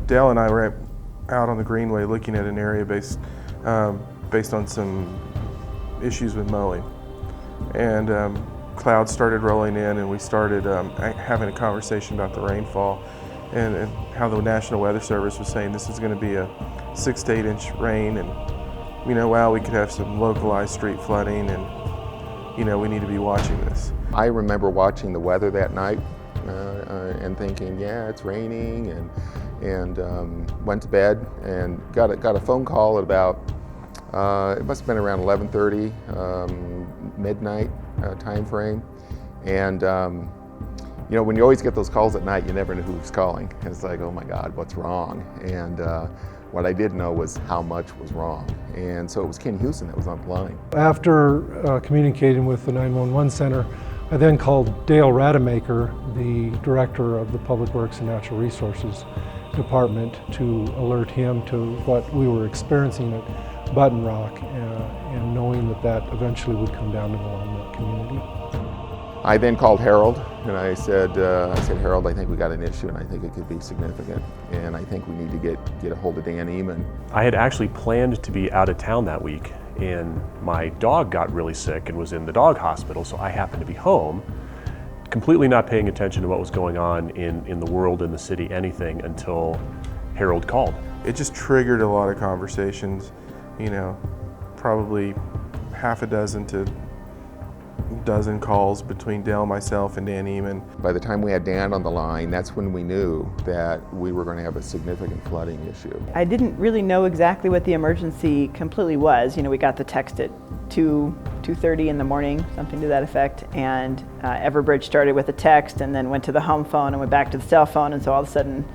Dale and I were out on the greenway looking at an area based on some issues with mowing. And clouds started rolling in, and we started having a conversation about the rainfall and how the National Weather Service was saying this is going to be a 6 to 8 inch rain, and wow, we could have some localized street flooding, and we need to be watching this. I remember watching the weather that night and thinking, yeah, it's raining, and went to bed and got a phone call at about it must have been around 11:30, midnight time frame, and when you always get those calls at night, you never know who's calling. It's like, oh my God, what's wrong? And what I did know was how much was wrong. And so it was Ken Houston that was on the line. After communicating with the 911 center, I then called Dale Rademacher, the director of the Public Works and Natural Resources Department, to alert him to what we were experiencing at Button Rock, and knowing that eventually would come down to the Longmont community. I then called Harold, and I said, Harold, I think we got an issue, and I think it could be significant, and I think we need to get a hold of Dan Eman. I had actually planned to be out of town that week, and my dog got really sick and was in the dog hospital, so I happened to be home, completely not paying attention to what was going on in the world, in the city, anything, until Harold called. It just triggered a lot of conversations, probably half a dozen to dozen calls between Dale, myself, and Dan Eman. By the time we had Dan on the line, that's when we knew that we were going to have a significant flooding issue. I didn't really know exactly what the emergency completely was. We got the text at 2:30 in the morning, something to that effect, and Everbridge started with a text and then went to the home phone and went back to the cell phone, and so all of a sudden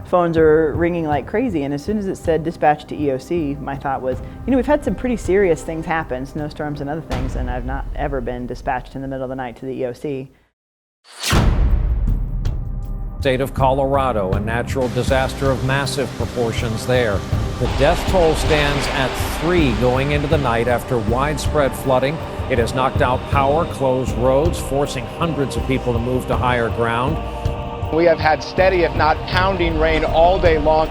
phones are ringing like crazy, and as soon as it said dispatch to EOC, my thought was, we've had some pretty serious things happen, snowstorms and other things, and I've not ever been dispatched in the middle of the night to the EOC. State of Colorado, a natural disaster of massive proportions there. The death toll stands at 3 going into the night after widespread flooding. It has knocked out power, closed roads, forcing hundreds of people to move to higher ground. We have had steady, if not pounding rain all day long.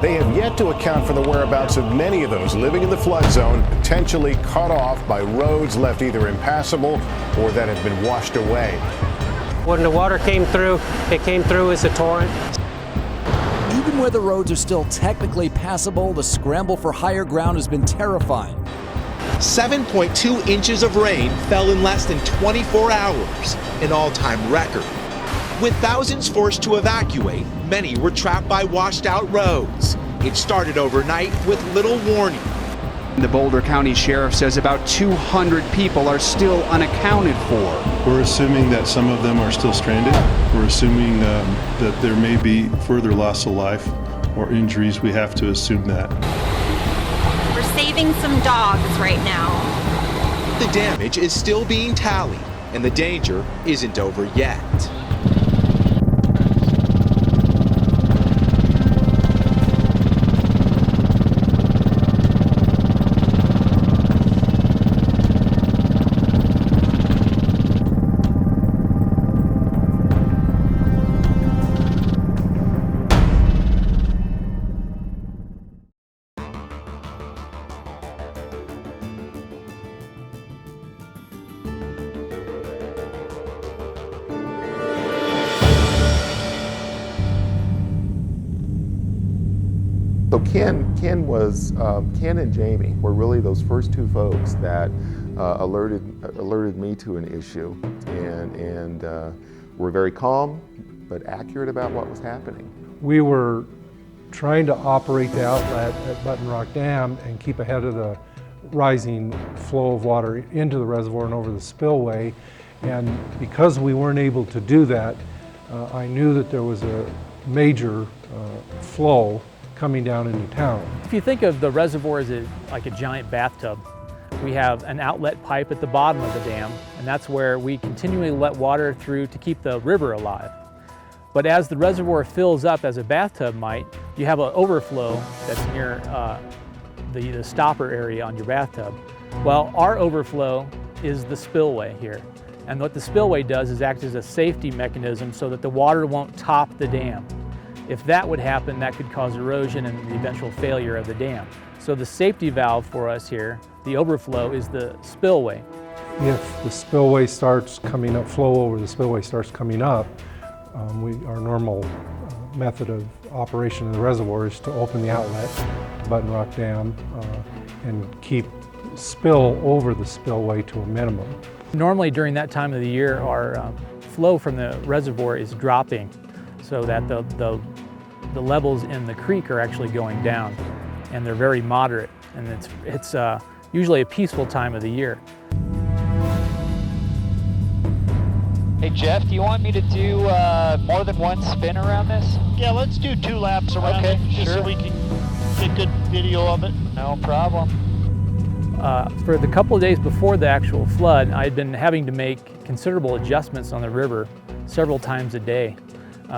They have yet to account for the whereabouts of many of those living in the flood zone, potentially cut off by roads left either impassable or that have been washed away. When the water came through, it came through as a torrent. Even where the roads are still technically passable, the scramble for higher ground has been terrifying. 7.2 inches of rain fell in less than 24 hours, an all-time record. With thousands forced to evacuate, many were trapped by washed-out roads. It started overnight with little warning. The Boulder County Sheriff says about 200 people are still unaccounted for. We're assuming that some of them are still stranded. We're assuming that there may be further loss of life or injuries. We have to assume that. We're saving some dogs right now. The damage is still being tallied, and the danger isn't over yet. So Ken and Jamie were really those first two folks that alerted me to an issue, and were very calm but accurate about what was happening. We were trying to operate the outlet at Button Rock Dam and keep ahead of the rising flow of water into the reservoir and over the spillway, and because we weren't able to do that, I knew that there was a major flow coming down into town. If you think of the reservoir as like a giant bathtub, we have an outlet pipe at the bottom of the dam, and that's where we continually let water through to keep the river alive. But as the reservoir fills up, as a bathtub might, you have an overflow that's near the stopper area on your bathtub. Well, our overflow is the spillway here. And what the spillway does is act as a safety mechanism so that the water won't top the dam. If that would happen, that could cause erosion and the eventual failure of the dam. So the safety valve for us here, the overflow, is the spillway. If the spillway starts coming up, flow over the spillway starts coming up, our normal method of operation of the reservoir is to open the outlet to Button Rock Dam and keep spill over the spillway to a minimum. Normally during that time of the year, our flow from the reservoir is dropping so that the levels in the creek are actually going down, and they're very moderate, and it's usually a peaceful time of the year. Hey Jeff, do you want me to do more than one spin around this? Yeah, let's do 2 laps around it, just so we can get good video of it. No problem. For the couple of days before the actual flood, I'd been having to make considerable adjustments on the river several times a day,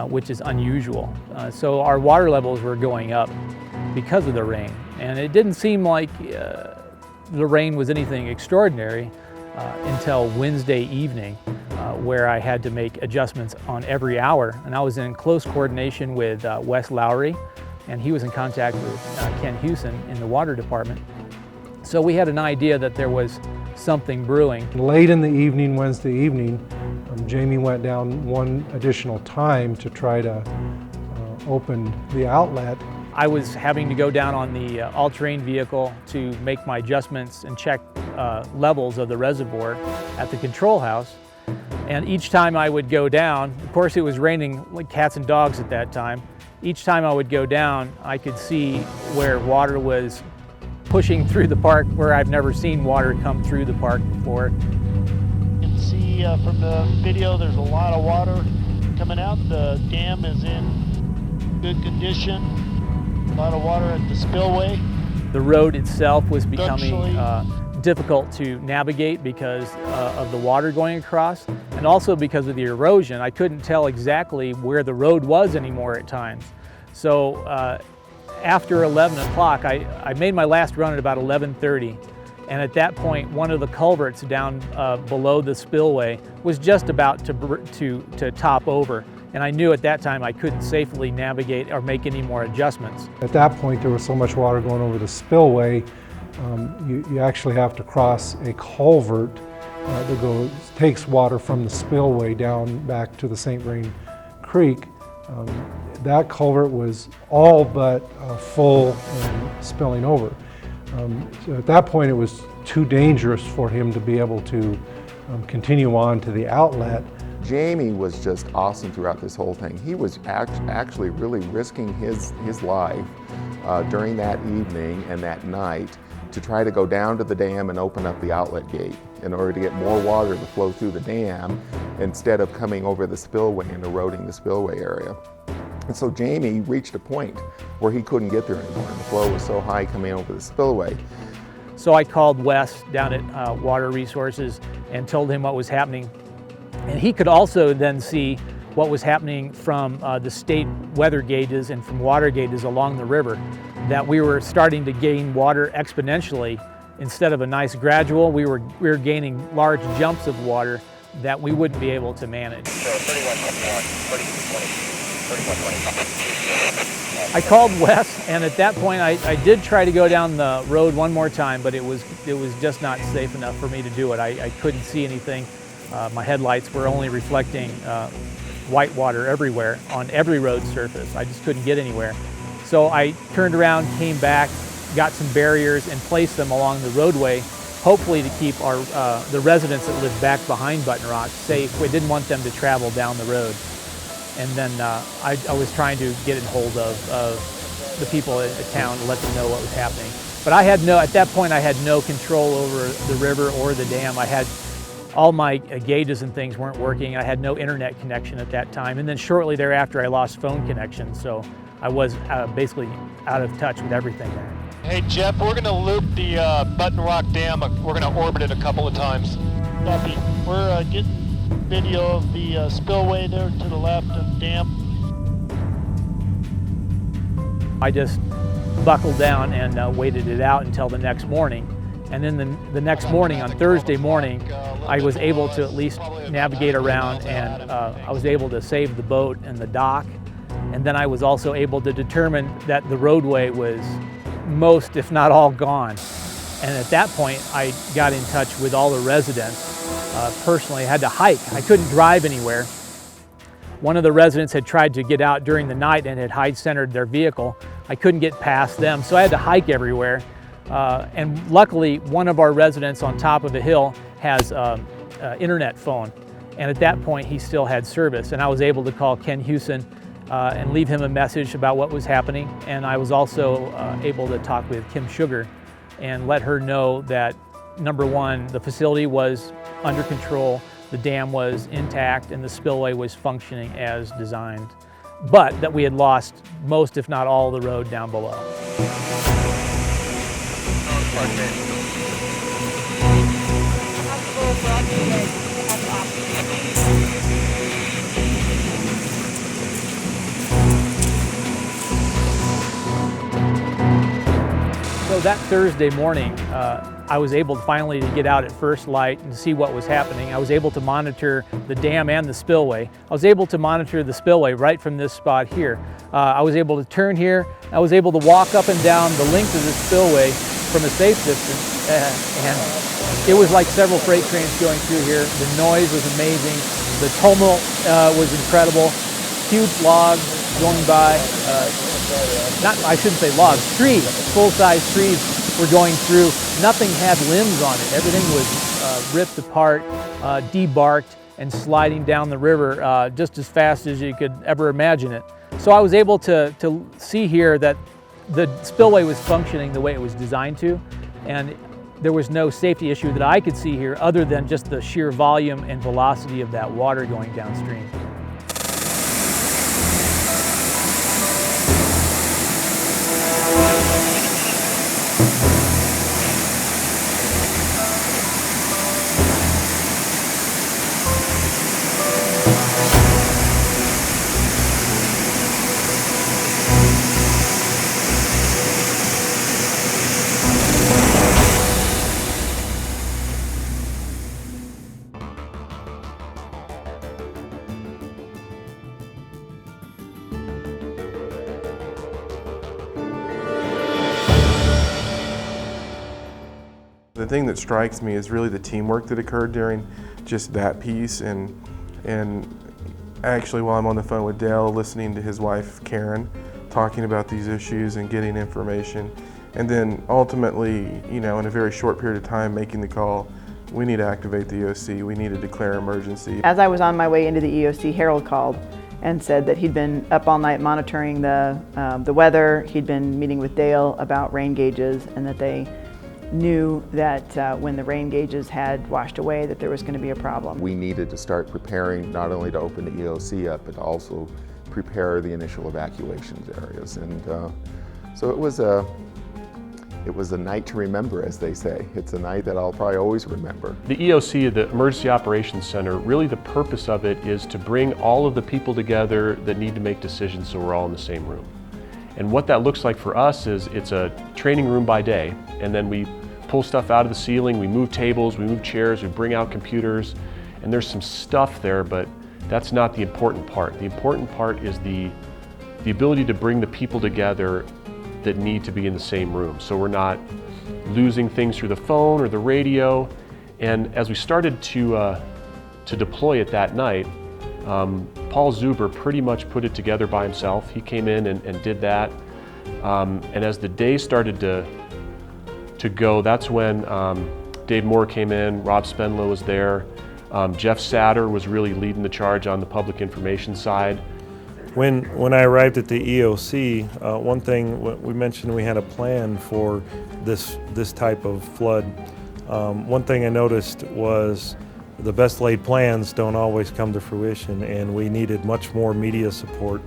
which is unusual. So our water levels were going up because of the rain, and it didn't seem like the rain was anything extraordinary until Wednesday evening, where I had to make adjustments on every hour. And I was in close coordination with Wes Lowry, and he was in contact with Ken Hewson in the water department. So we had an idea that there was something brewing. Late in the evening, Wednesday evening, Jamie went down one additional time to try to open the outlet. I was having to go down on the all-terrain vehicle to make my adjustments and check levels of the reservoir at the control house. And each time I would go down, of course it was raining like cats and dogs at that time, each time I would go down, I could see where water was pushing through the park, where I've never seen water come through the park before. You can see from the video there's a lot of water coming out. The dam is in good condition. A lot of water at the spillway. The road itself was becoming difficult to navigate because of the water going across, and also because of the erosion. I couldn't tell exactly where the road was anymore at times. So after 11 o'clock, I made my last run at about 11:30, and at that point one of the culverts down below the spillway was just about to top over, and I knew at that time I couldn't safely navigate or make any more adjustments. At that point there was so much water going over the spillway, you actually have to cross a culvert that takes water from the spillway down back to the St. Vrain Creek. That culvert was all but full and spilling over. So at that point it was too dangerous for him to be able to continue on to the outlet. Jamie was just awesome throughout this whole thing. He was actually really risking his life during that evening and that night to try to go down to the dam and open up the outlet gate in order to get more water to flow through the dam instead of coming over the spillway and eroding the spillway area. And so Jamie reached a point where he couldn't get there anymore, and the flow was so high coming over the spillway. So I called Wes down at Water Resources and told him what was happening. And he could also then see what was happening from the state weather gauges and from water gauges along the river, that we were starting to gain water exponentially. Instead of a nice gradual, we were gaining large jumps of water that we wouldn't be able to manage. I called Wes, and at that point I did try to go down the road one more time, but it was just not safe enough for me to do it. I couldn't see anything. My headlights were only reflecting white water everywhere on every road surface. I just couldn't get anywhere. So I turned around, came back, got some barriers and placed them along the roadway, hopefully to keep the residents that lived back behind Button Rock safe. We didn't want them to travel down the road. And then I was trying to get in hold of the people in town to let them know what was happening. But at that point I had no control over the river or the dam. All my gauges and things weren't working. I had no internet connection at that time. And then shortly thereafter I lost phone connection. So I was basically out of touch with everything there. Hey Jeff, we're going to loop the Button Rock Dam. We're going to orbit it a couple of times. Copy. We're getting video of the spillway there to the left of the dam. I just buckled down and waited it out until the next morning. And then the next morning, on Thursday morning, I was able to at least navigate around, and I was able to save the boat and the dock And then I was also able to determine that the roadway was most, if not all, gone. And at that point, I got in touch with all the residents. Personally, I had to hike. I couldn't drive anywhere. One of the residents had tried to get out during the night and had hide-centered their vehicle. I couldn't get past them, so I had to hike everywhere. And luckily, one of our residents on top of the hill has an internet phone. And at that point, he still had service. And I was able to call Ken Hewson and leave him a message about what was happening. And I was also able to talk with Kim Sugar and let her know that, number one, the facility was under control, the dam was intact, and the spillway was functioning as designed, but that we had lost most, if not all, the road down below. So that Thursday morning, I was able finally to get out at first light and see what was happening. I was able to monitor the dam and the spillway. I was able to monitor the spillway right from this spot here. I was able to turn here. I was able to walk up and down the length of the spillway from a safe distance. And it was like several freight trains going through here. The noise was amazing. The tumult was incredible. Huge logs going by. I shouldn't say logs, trees, full-size trees were going through. Nothing had limbs on it. Everything was ripped apart, debarked, and sliding down the river just as fast as you could ever imagine it. So I was able to see here that the spillway was functioning the way it was designed to, and there was no safety issue that I could see here other than just the sheer volume and velocity of that water going downstream. The thing that strikes me is really the teamwork that occurred during just that piece, and actually while I'm on the phone with Dale, listening to his wife Karen talking about these issues and getting information, and then ultimately, in a very short period of time, making the call, we need to activate the EOC, we need to declare emergency. As I was on my way into the EOC, Harold called and said that he'd been up all night monitoring the weather, he'd been meeting with Dale about rain gauges, and that they knew that when the rain gauges had washed away that there was going to be a problem. We needed to start preparing not only to open the EOC up, but to also prepare the initial evacuations areas. And so it was a night to remember, as they say. It's a night that I'll probably always remember. The EOC, the Emergency Operations Center, really the purpose of it is to bring all of the people together that need to make decisions so we're all in the same room. And what that looks like for us is it's a training room by day, and then we pull stuff out of the ceiling, we move tables, we move chairs, we bring out computers, and there's some stuff there, but that's not the important part. The important part is the ability to bring the people together that need to be in the same room, so we're not losing things through the phone or the radio. And as we started to deploy it that night, Paul Zuber pretty much put it together by himself. He came in and did that. And as the day started to go, that's when Dave Moore came in, Rob Spendlow was there, Jeff Seader was really leading the charge on the public information side. When I arrived at the EOC, one thing we mentioned, we had a plan for this type of flood. One thing I noticed was the best laid plans don't always come to fruition, and we needed much more media support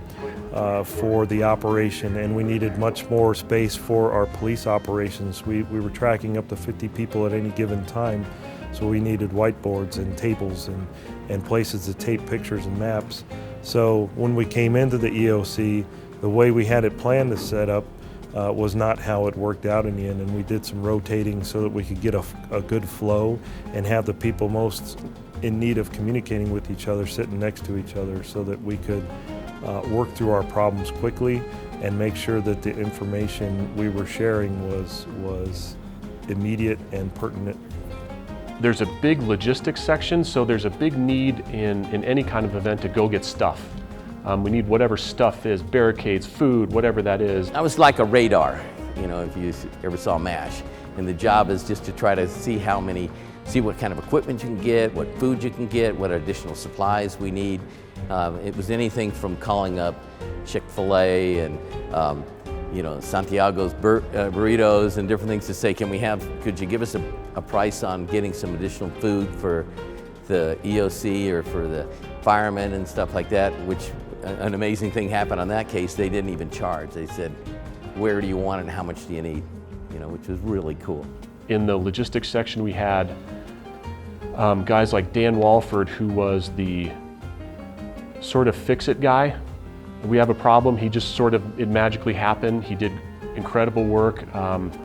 for the operation, and we needed much more space for our police operations. We were tracking up to 50 people at any given time, so we needed whiteboards and tables and places to tape pictures and maps. So when we came into the EOC, the way we had it planned to set up was not how it worked out in the end, and we did some rotating so that we could get a good flow and have the people most in need of communicating with each other sitting next to each other so that we could work through our problems quickly and make sure that the information we were sharing was immediate and pertinent. There's a big logistics section, so there's a big need in any kind of event to go get stuff. We need whatever stuff is, barricades, food, whatever that is. I was like a radar, you know, if you ever saw MASH. And the job is just to try to see what kind of equipment you can get, what food you can get, what additional supplies we need. It was anything from calling up Chick-fil-A and you know, Santiago's burritos and different things to say, could you give us a price on getting some additional food for the EOC or for the firemen and stuff like that, which an amazing thing happened on that case. They didn't even charge. They said, where do you want it and how much do you need? You know, which was really cool. In the logistics section, we had guys like Dan Walford, who was the sort of fix-it guy. We have a problem, it magically happened. He did incredible work.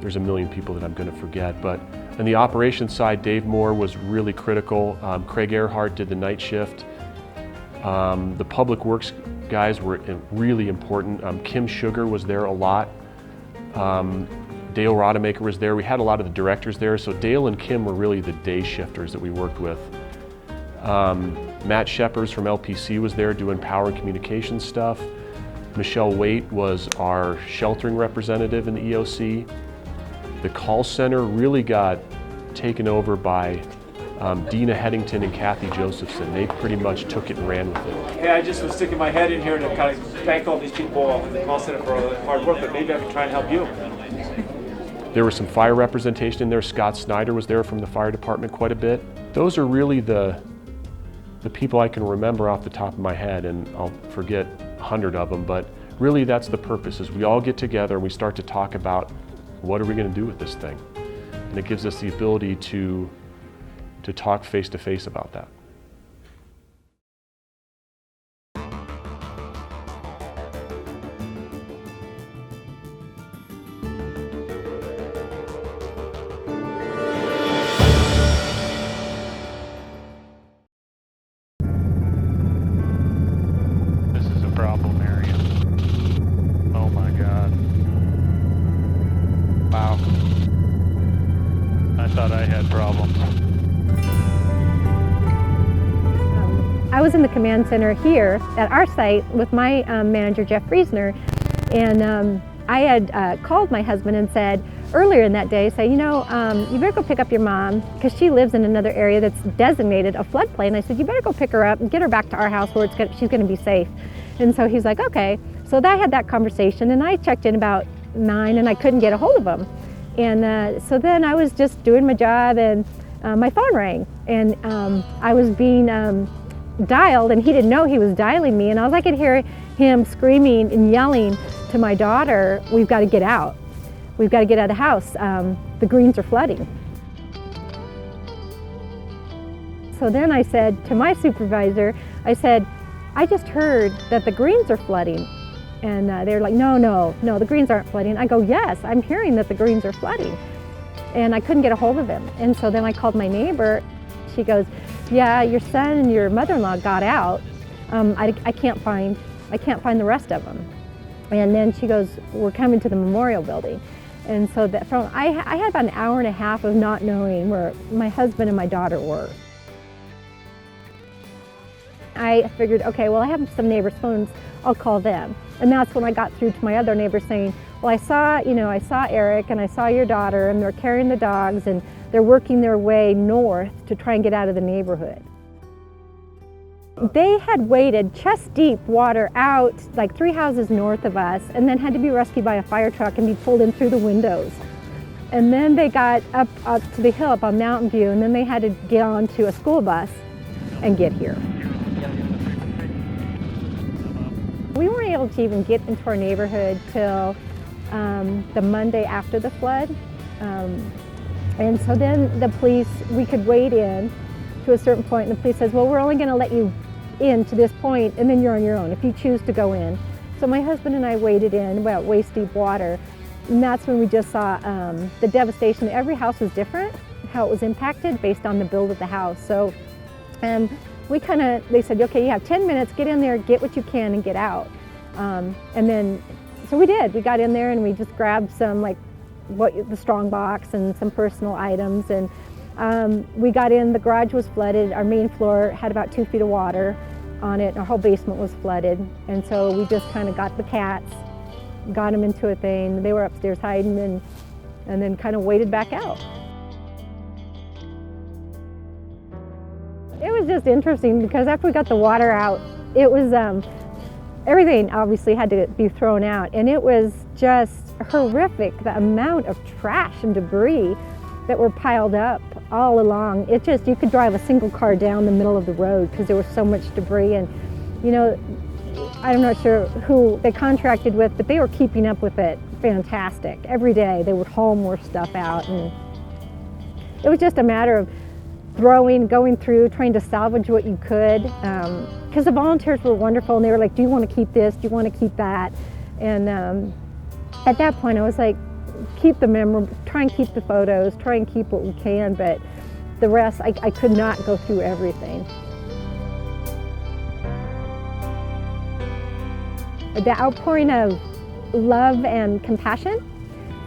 There's a million people that I'm gonna forget, but on the operations side, Dave Moore was really critical. Craig Earhart did the night shift. The public works guys were really important. Kim Sugar was there a lot. Dale Rodemaker was there. We had a lot of the directors there, so Dale and Kim were really the day shifters that we worked with. Matt Sheppers from LPC was there doing power and communications stuff. Michelle Waite was our sheltering representative in the EOC. The call center really got taken over by Dina Headington and Kathy Josephson. They pretty much took it and ran with it. Hey, I just was sticking my head in here to kind of thank all these people in the call center for all the hard work, but maybe I can try and help you. There was some fire representation in there. Scott Snyder was there from the fire department quite a bit. Those are really the people I can remember off the top of my head, and I'll forget 100 of them, but really that's the purpose, is we all get together and we start to talk about what are we going to do with this thing? And it gives us the ability to talk face to face about that. I was in the command center here at our site with my manager, Jeff Friesner, and I had called my husband and said earlier in that day, you better go pick up your mom, because she lives in another area that's designated a floodplain. I said, you better go pick her up and get her back to our house where she's going to be safe. And so he's like, okay. So I had that conversation, and I checked in about 9 and I couldn't get a hold of him. And so then I was just doing my job, and my phone rang, and I was being dialed, and he didn't know he was dialing me, and all I could hear him screaming and yelling to my daughter, we've got to get out. We've got to get out of the house. The greens are flooding. So then I said to my supervisor, I said, I just heard that the greens are flooding. And they're like, no, the greens aren't flooding. I go, yes, I'm hearing that the greens are flooding. And I couldn't get a hold of him. And so then I called my neighbor. She goes, yeah, your son and your mother-in-law got out. I can't find the rest of them. And then she goes, we're coming to the memorial building. And so I had about an hour and a half of not knowing where my husband and my daughter were. I figured, okay, well, I have some neighbors' phones, I'll call them. And that's when I got through to my other neighbor saying, well, I saw Eric and I saw your daughter, and they're carrying the dogs, and they're working their way north to try and get out of the neighborhood. They had waded chest-deep water out like 3 houses north of us, and then had to be rescued by a fire truck and be pulled in through the windows. And then they got up to the hill up on Mountain View, and then they had to get onto a school bus and get here. We weren't able to even get into our neighborhood till the Monday after the flood. And so then the police, we could wade in to a certain point, and the police says, well, we're only going to let you in to this point, and then you're on your own if you choose to go in. So my husband and I waded in about waist-deep water, and that's when we just saw the devastation. Every house was different, how it was impacted based on the build of the house. So they said, okay, you have 10 minutes, get in there, get what you can and get out. So we did. We got in there and we just grabbed some the Strong box and some personal items, and we got in. The garage was flooded. Our main floor had about 2 feet of water on it. Our whole basement was flooded, and so we just kind of got the cats, got them into a thing. They were upstairs hiding, and then kind of waded back out. It was just interesting because after we got the water out, it was everything obviously had to be thrown out, and it was just horrific, the amount of trash and debris that were piled up all along. It just, you could drive a single car down the middle of the road because there was so much debris. And you know, I'm not sure who they contracted with, but they were keeping up with it fantastic. Every day they would haul more stuff out, and it was just a matter of going through, trying to salvage what you could, because the volunteers were wonderful, and they were like, do you want to keep this, do you want to keep that? And at that point I was like, keep the memory, try and keep the photos, try and keep what we can, but the rest, I could not go through everything. The outpouring of love and compassion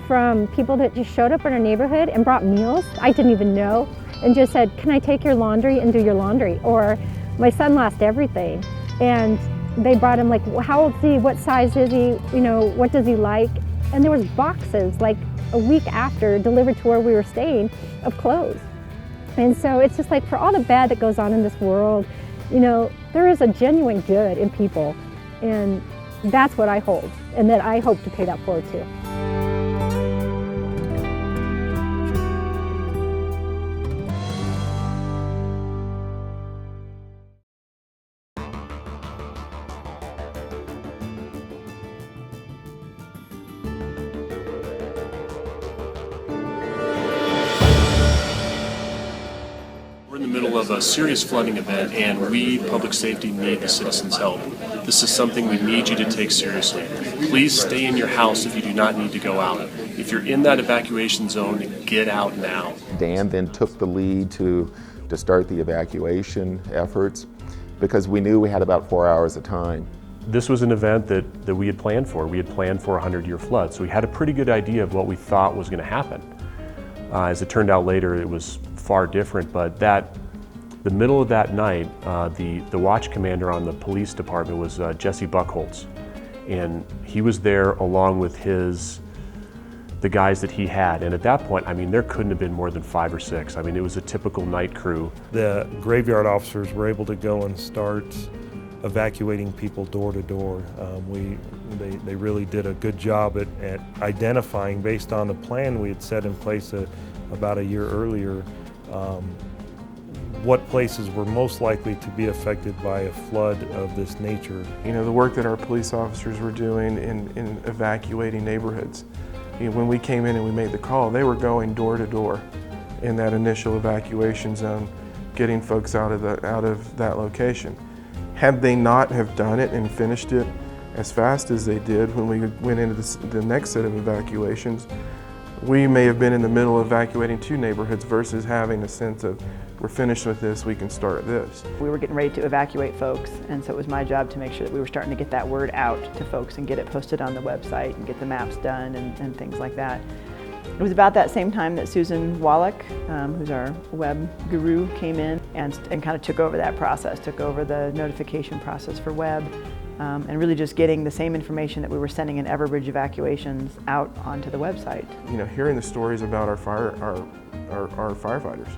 from people that just showed up in our neighborhood and brought meals I didn't even know, and just said, can I take your laundry and do your laundry? Or my son lost everything, and they brought him, like, how old is he, what size is he, you know, what does he like? And there was boxes, like a week after, delivered to where we were staying, of clothes. And so it's just like, for all the bad that goes on in this world, you know, there is a genuine good in people, and that's what I hold, and that I hope to pay that forward to. We're in the middle of a serious flooding event, and we, public safety, need the citizens' help. This is something we need you to take seriously. Please stay in your house if you do not need to go out. If you're in that evacuation zone, get out now. Dan then took the lead to start the evacuation efforts because we knew we had about 4 hours of time. This was an event that we had planned for. We had planned for a 100-year flood, so we had a pretty good idea of what we thought was going to happen. As it turned out later, it was far different, but the middle of that night, the watch commander on the police department was Jesse Buchholz, and he was there along with the guys that he had. And at that point, I mean, there couldn't have been more than 5 or 6. I mean, it was a typical night crew. The graveyard officers were able to go and start evacuating people door to door. They really did a good job at identifying, based on the plan we had set in place about a year earlier, what places were most likely to be affected by a flood of this nature. You know, the work that our police officers were doing in evacuating neighborhoods. You know, when we came in and we made the call, they were going door to door in that initial evacuation zone, getting folks out of that location. Had they not have done it and finished it as fast as they did when we went into the next set of evacuations, we may have been in the middle of evacuating 2 neighborhoods versus having a sense of, we're finished with this, we can start this. We were getting ready to evacuate folks, and so it was my job to make sure that we were starting to get that word out to folks and get it posted on the website and get the maps done and things like that. It was about that same time that Susan Wallach, who's our web guru, came in and kind of took over that process, took over the notification process for web, and really just getting the same information that we were sending in Everbridge evacuations out onto the website. You know, hearing the stories about our firefighters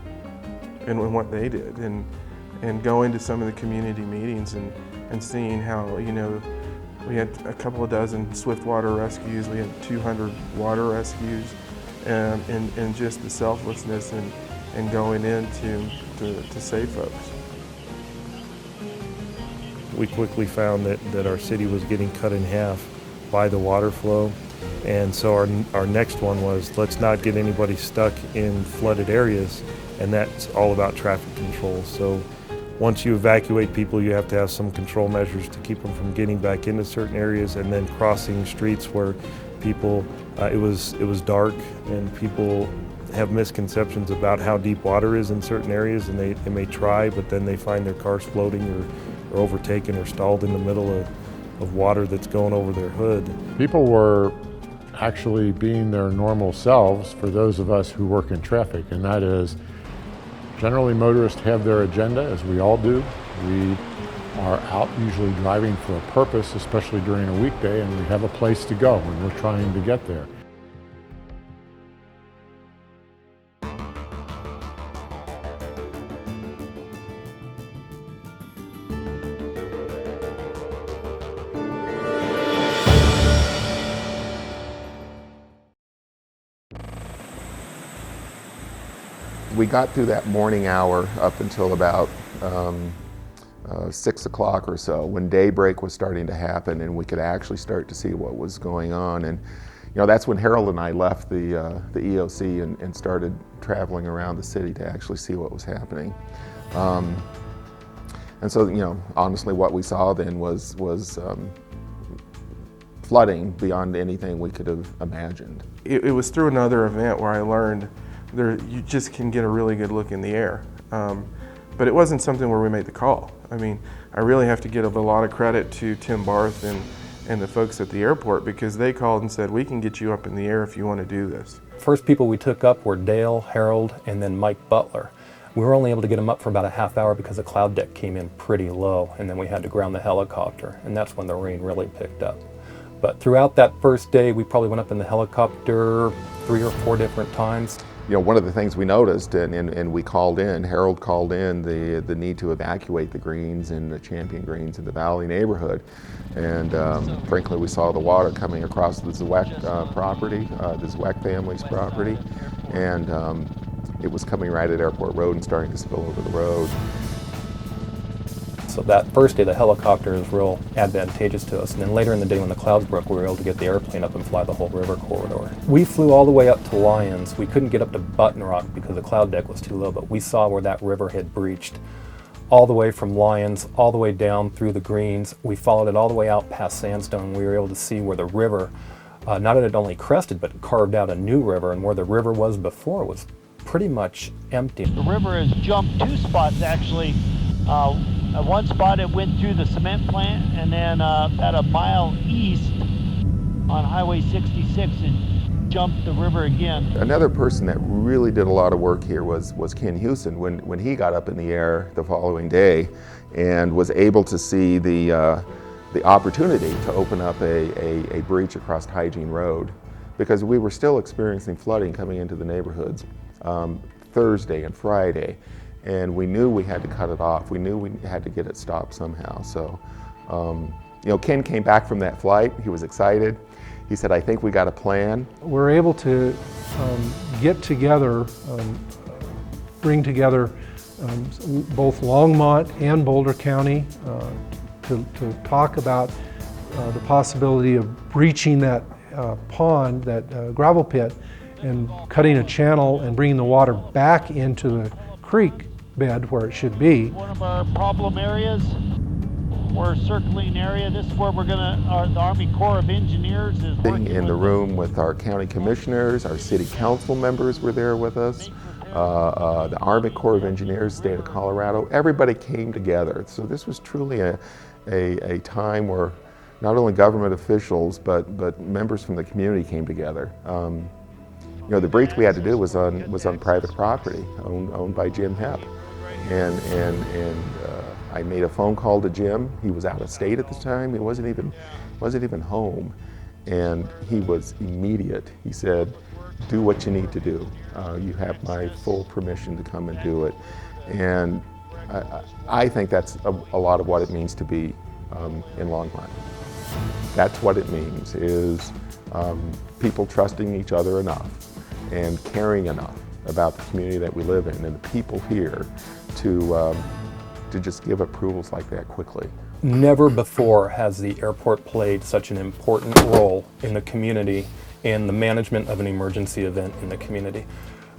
and what they did, and going to some of the community meetings and seeing how, you know, we had a couple of dozen swift water rescues, we had 200 water rescues, and just the selflessness and going in to save folks. We quickly found that our city was getting cut in half by the water flow, and so our next one was, let's not get anybody stuck in flooded areas, and that's all about traffic control. So once you evacuate people, you have to have some control measures to keep them from getting back into certain areas, and then crossing streets where people, it was dark and people have misconceptions about how deep water is in certain areas, and they may try, but then they find their cars floating or overtaken or stalled in the middle of water that's going over their hood. People were actually being their normal selves for those of us who work in traffic, and that is, generally motorists have their agenda, as we all do. We are out usually driving for a purpose, especially during a weekday, and we have a place to go, and we're trying to get there. We got through that morning hour up until about 6 o'clock or so, when daybreak was starting to happen and we could actually start to see what was going on. And that's when Harold and I left the EOC and started traveling around the city to actually see what was happening. And so, honestly, what we saw then was flooding beyond anything we could have imagined. It was through another event where I learned you just can get a really good look in the air. But it wasn't something where we made the call. I mean, I really have to give a lot of credit to Tim Barth and the folks at the airport, because they called and said, we can get you up in the air if you want to do this. First people we took up were Dale, Harold, and then Mike Butler. We were only able to get them up for about a half hour because the cloud deck came in pretty low, and then we had to ground the helicopter, and that's when the rain really picked up. But throughout that first day, we probably went up in the helicopter 3 or 4 different times. One of the things we noticed, and we called in, Harold called in the need to evacuate the greens and the Champion Greens in the Valley neighborhood. And frankly, we saw the water coming across the Zweck property, the Zweck family's property. And it was coming right at Airport Road and starting to spill over the road. So that first day, the helicopter is real advantageous to us. And then later in the day when the clouds broke, we were able to get the airplane up and fly the whole river corridor. We flew all the way up to Lyons. We couldn't get up to Button Rock because the cloud deck was too low, but we saw where that river had breached. All the way from Lyons, all the way down through the Greens. We followed it all the way out past Sandstone. We were able to see where the river, not that it only crested, but it carved out a new river, and where the river was before was pretty much empty. The river has jumped 2 spots actually. At one spot it went through the cement plant, and then about a mile east on Highway 66 it jumped the river again. Another person that really did a lot of work here was Ken Houston when he got up in the air the following day and was able to see the opportunity to open up a breach across Hygiene Road, because we were still experiencing flooding coming into the neighborhoods Thursday and Friday. And we knew we had to cut it off. We knew we had to get it stopped somehow. So, Ken came back from that flight. He was excited. He said, I think we got a plan. We're able to get together, bring together both Longmont and Boulder County to talk about the possibility of breaching that pond, that gravel pit, and cutting a channel and bringing the water back into the creek bed where it should be. One of our problem areas, or circling area, this is where we're the Army Corps of Engineers is working in the room with our county commissioners, our city council members were there with us, the Army Corps of Engineers, state of Colorado, everybody came together. So this was truly a time where not only government officials, but members from the community came together. The breach we had to do was on private property owned by Jim Hepp, and I made a phone call to Jim. He was out of state at the time. He wasn't even home, and he was immediate. He said, "Do what you need to do. You have my full permission to come and do it." And I think that's a lot of what it means to be in Longmont. That's what it means, is people trusting each other enough and caring enough about the community that we live in and the people here to just give approvals like that quickly. Never before has the airport played such an important role in the community and the management of an emergency event in the community.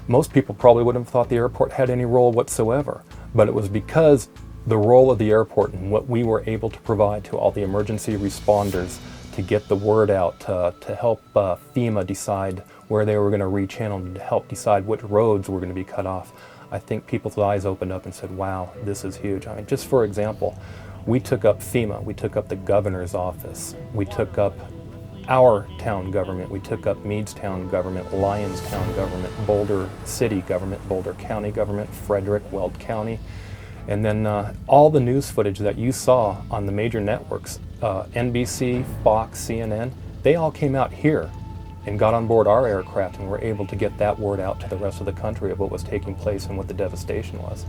Most people probably wouldn't have thought the airport had any role whatsoever, but it was because the role of the airport and what we were able to provide to all the emergency responders to get the word out, to help FEMA decide where they were going to rechannel, and to help decide which roads were going to be cut off. I think people's eyes opened up and said, wow, this is huge. I mean, just for example, we took up FEMA, we took up the governor's office, we took up our town government, we took up Meadstown government, Lionstown government, Boulder City government, Boulder County government, Frederick, Weld County, and then all the news footage that you saw on the major networks, NBC, Fox, CNN, they all came out here and got on board our aircraft and were able to get that word out to the rest of the country of what was taking place and what the devastation was.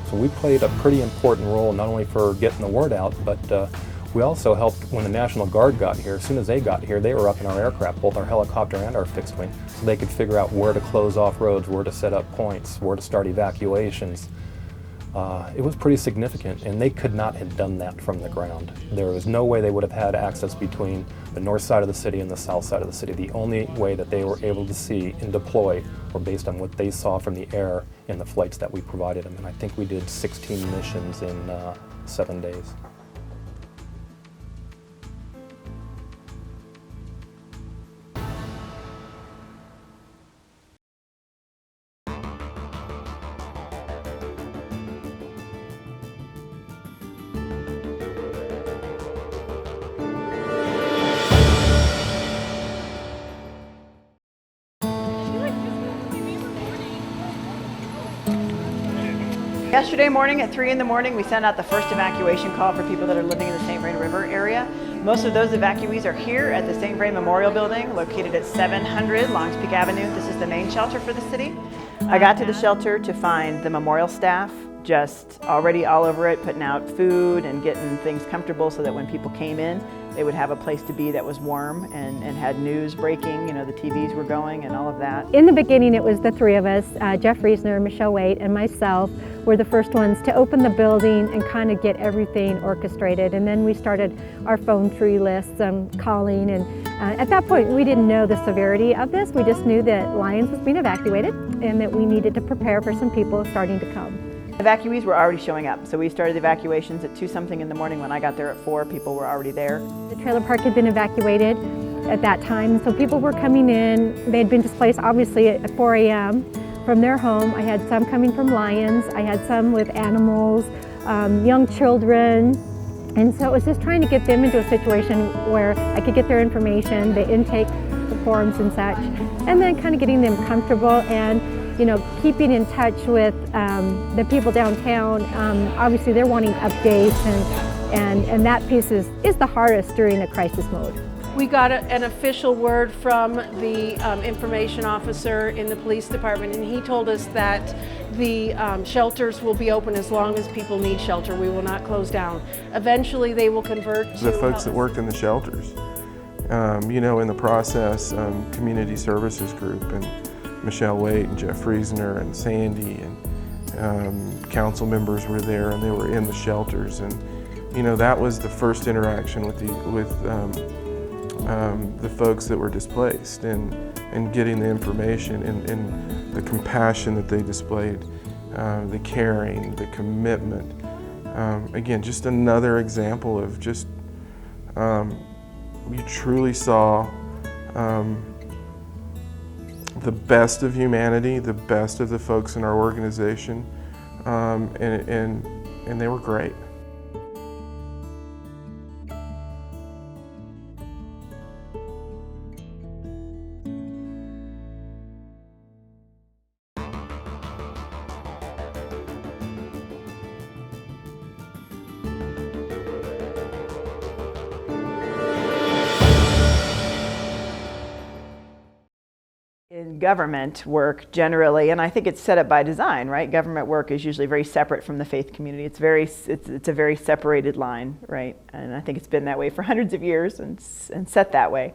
So we played a pretty important role, not only for getting the word out, but we also helped when the National Guard got here. As soon as they got here, they were up in our aircraft, both our helicopter and our fixed wing, so they could figure out where to close off roads, where to set up points, where to start evacuations. It was pretty significant, and they could not have done that from the ground. There was no way they would have had access between the north side of the city and the south side of the city. The only way that they were able to see and deploy were based on what they saw from the air in the flights that we provided them. And I think we did 16 missions in 7 days. Yesterday morning at 3 in the morning, we sent out the first evacuation call for people that are living in the St. Vrain River area. Most of those evacuees are here at the St. Vrain Memorial Building, located at 700 Longs Peak Avenue. This is the main shelter for the city. I got to the shelter to find the memorial staff just already all over it, putting out food and getting things comfortable so that when people came in, they would have a place to be that was warm and had news breaking, you know, the TVs were going and all of that. In the beginning, it was the three of us, Jeff Reesner, Michelle Waite, and myself were the first ones to open the building and kind of get everything orchestrated. And then we started our phone tree lists, calling, and at that point we didn't know the severity of this. We just knew that Lyons was being evacuated and that we needed to prepare for some people starting to come. Evacuees were already showing up, so we started evacuations at 2-something in the morning. When I got there at 4, people were already there. The trailer park had been evacuated at that time, so people were coming in. They had been displaced obviously at 4 a.m. from their home. I had some coming from Lyons. I had some with animals, young children. And so it was just trying to get them into a situation where I could get their information, the intake, the forms and such, and then kind of getting them comfortable and, you know, keeping in touch with the people downtown. Obviously they're wanting updates, and that piece is the hardest during a crisis mode. We got an official word from the information officer in the police department, and he told us that the shelters will be open as long as people need shelter. We will not close down. Eventually they will convert to the folks that worked in the shelters. You know, in the process, Community Services Group and Michelle Waite and Jeff Reesner and Sandy and council members were there, and they were in the shelters. And you know, that was the first interaction with the folks that were displaced, and getting the information and the compassion that they displayed, the caring, the commitment. Again, just another example of just, you truly saw the best of humanity, the best of the folks in our organization, and they were great. In government work generally, and I think it's set up by design, right? Government work is usually very separate from the faith community. It's a very separated line, right? And I think it's been that way for hundreds of years and set that way.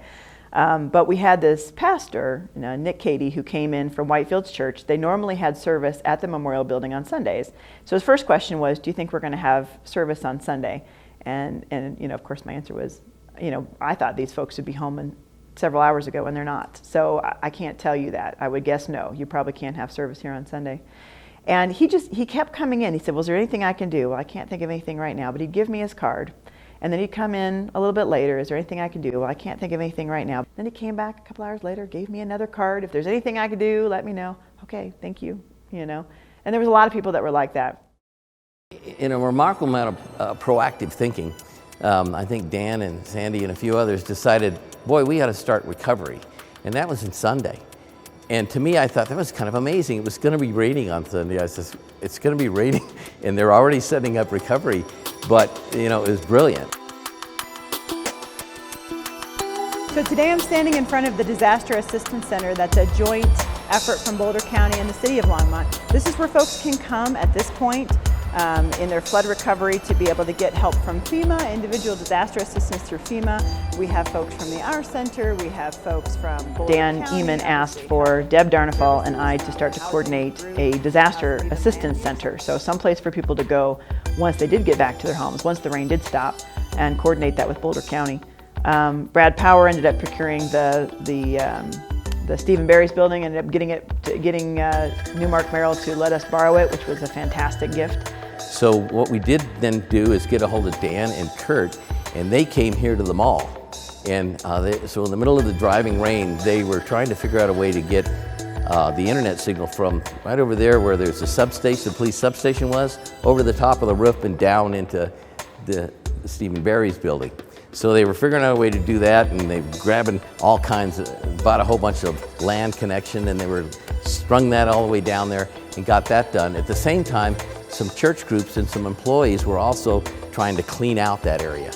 But we had this pastor, Nick Cady, who came in from Whitefields Church. They normally had service at the Memorial Building on Sundays. So his first question was, do you think we're going to have service on Sunday? And you know, of course my answer was, you know, I thought these folks would be home several hours ago, and they're not. So I can't tell you that. I would guess no, you probably can't have service here on Sunday. And he kept coming in. He said, well, is there anything I can do? Well, I can't think of anything right now, but he'd give me his card. And then he'd come in a little bit later. Is there anything I can do? Well, I can't think of anything right now. Then he came back a couple hours later, gave me another card. If there's anything I could do, let me know. Okay, thank you, you know. And there was a lot of people that were like that. In a remarkable amount of proactive thinking, I think Dan and Sandy and a few others decided, boy, we got to start recovery. And that was on Sunday. And to me, I thought that was kind of amazing. It was going to be raining on Sunday. I said, it's going to be raining, and they're already setting up recovery. But, you know, it was brilliant. So today I'm standing in front of the Disaster Assistance Center. That's a joint effort from Boulder County and the City of Longmont. This is where folks can come at this point in their flood recovery to be able to get help from FEMA, individual disaster assistance through FEMA. We have folks from the Our Center, we have folks from Boulder Dan County. Eamon asked for Deb Darnafal and I to start to coordinate a disaster assistance center. So someplace for people to go once they did get back to their homes, once the rain did stop, and coordinate that with Boulder County. Brad Power ended up procuring the Stephen Barry's building, ended up getting Newmark Merrill to let us borrow it, which was a fantastic gift. So what we did then do is get a hold of Dan and Kurt, and they came here to the mall. And so in the middle of the driving rain, they were trying to figure out a way to get the internet signal from right over there where there's a substation, the police substation was, over the top of the roof and down into the Stephen Barry's building. So they were figuring out a way to do that, and they were grabbing all kinds of, bought a whole bunch of land connection, and they were strung that all the way down there and got that done. At the same time, some church groups and some employees were also trying to clean out that area.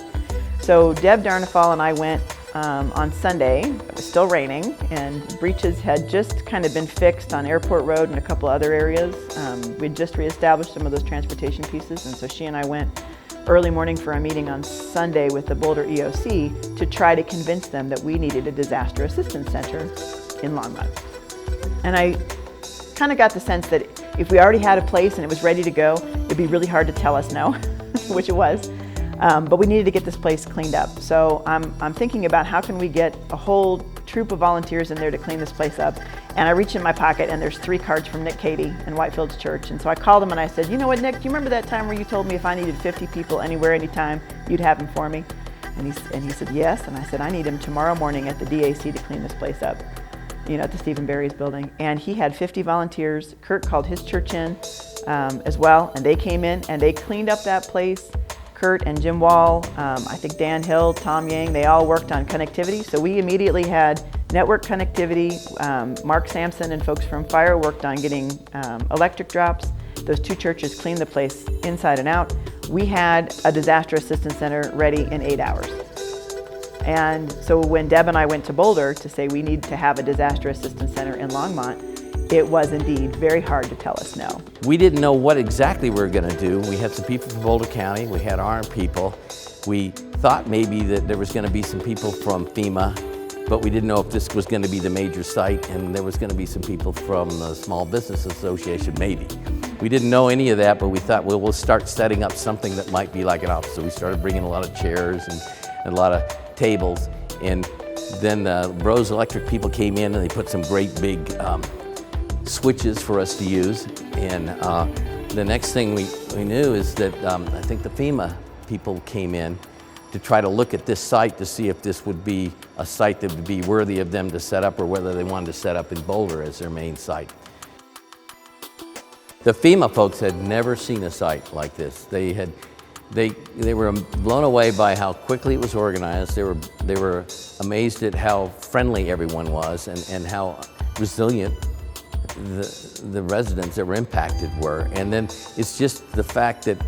So Deb Darnafal and I went on Sunday. It was still raining, and breaches had just kind of been fixed on Airport Road and a couple other areas. We'd just reestablished some of those transportation pieces, and so she and I went early morning for a meeting on Sunday with the Boulder EOC to try to convince them that we needed a disaster assistance center in Longmont. And I kind of got the sense that if we already had a place and it was ready to go, it'd be really hard to tell us no, which it was. But we needed to get this place cleaned up. So I'm thinking about how can we get a whole troop of volunteers in there to clean this place up. And I reach in my pocket and there's 3 cards from Nick Cady in Whitefields Church. And so I called him and I said, you know what, Nick, do you remember that time where you told me if I needed 50 people anywhere, anytime, you'd have them for me? And he said, yes. And I said, I need him tomorrow morning at the DAC to clean this place up, you know, at the Stephen Barry's building. And he had 50 volunteers. Kurt called his church in as well, and they came in and they cleaned up that place. Kurt and Jim Wall, I think Dan Hill, Tom Yang, they all worked on connectivity. So we immediately had network connectivity. Mark Sampson and folks from Fire worked on getting electric drops. Those 2 churches cleaned the place inside and out. We had a disaster assistance center ready in 8 hours. And so when Deb and I went to Boulder to say we need to have a disaster assistance center in Longmont, it was indeed very hard to tell us no. We didn't know what exactly we were going to do. We had some people from Boulder County, we had armed people. We thought maybe that there was going to be some people from FEMA, but we didn't know if this was going to be the major site, and there was going to be some people from the Small Business Association, maybe. We didn't know any of that, but we thought, well, we'll start setting up something that might be like an office. So we started bringing a lot of chairs and a lot of tables, and then Bros Electric people came in and they put some great big switches for us to use. And the next thing we knew is that I think the FEMA people came in to try to look at this site to see if this would be a site that would be worthy of them to set up, or whether they wanted to set up in Boulder as their main site. The FEMA folks had never seen a site like this. They were blown away by how quickly it was organized. They were amazed at how friendly everyone was, and how resilient the residents that were impacted were. And then it's just the fact that,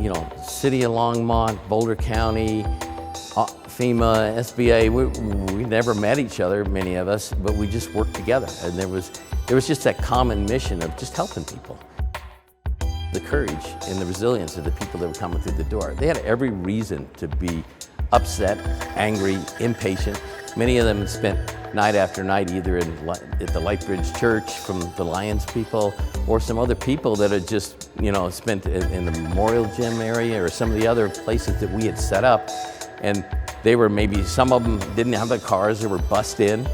you know, City of Longmont, Boulder County, FEMA, SBA, we never met each other, many of us, but we just worked together. And there was just that common mission of just helping people. The courage and the resilience of the people that were coming through the door. They had every reason to be upset, angry, impatient. Many of them spent night after night either at the Lightbridge Church from the Lions people, or some other people that had just, you know, spent in the Memorial Gym area or some of the other places that we had set up. And they were maybe, some of them didn't have their cars, they were bussed in,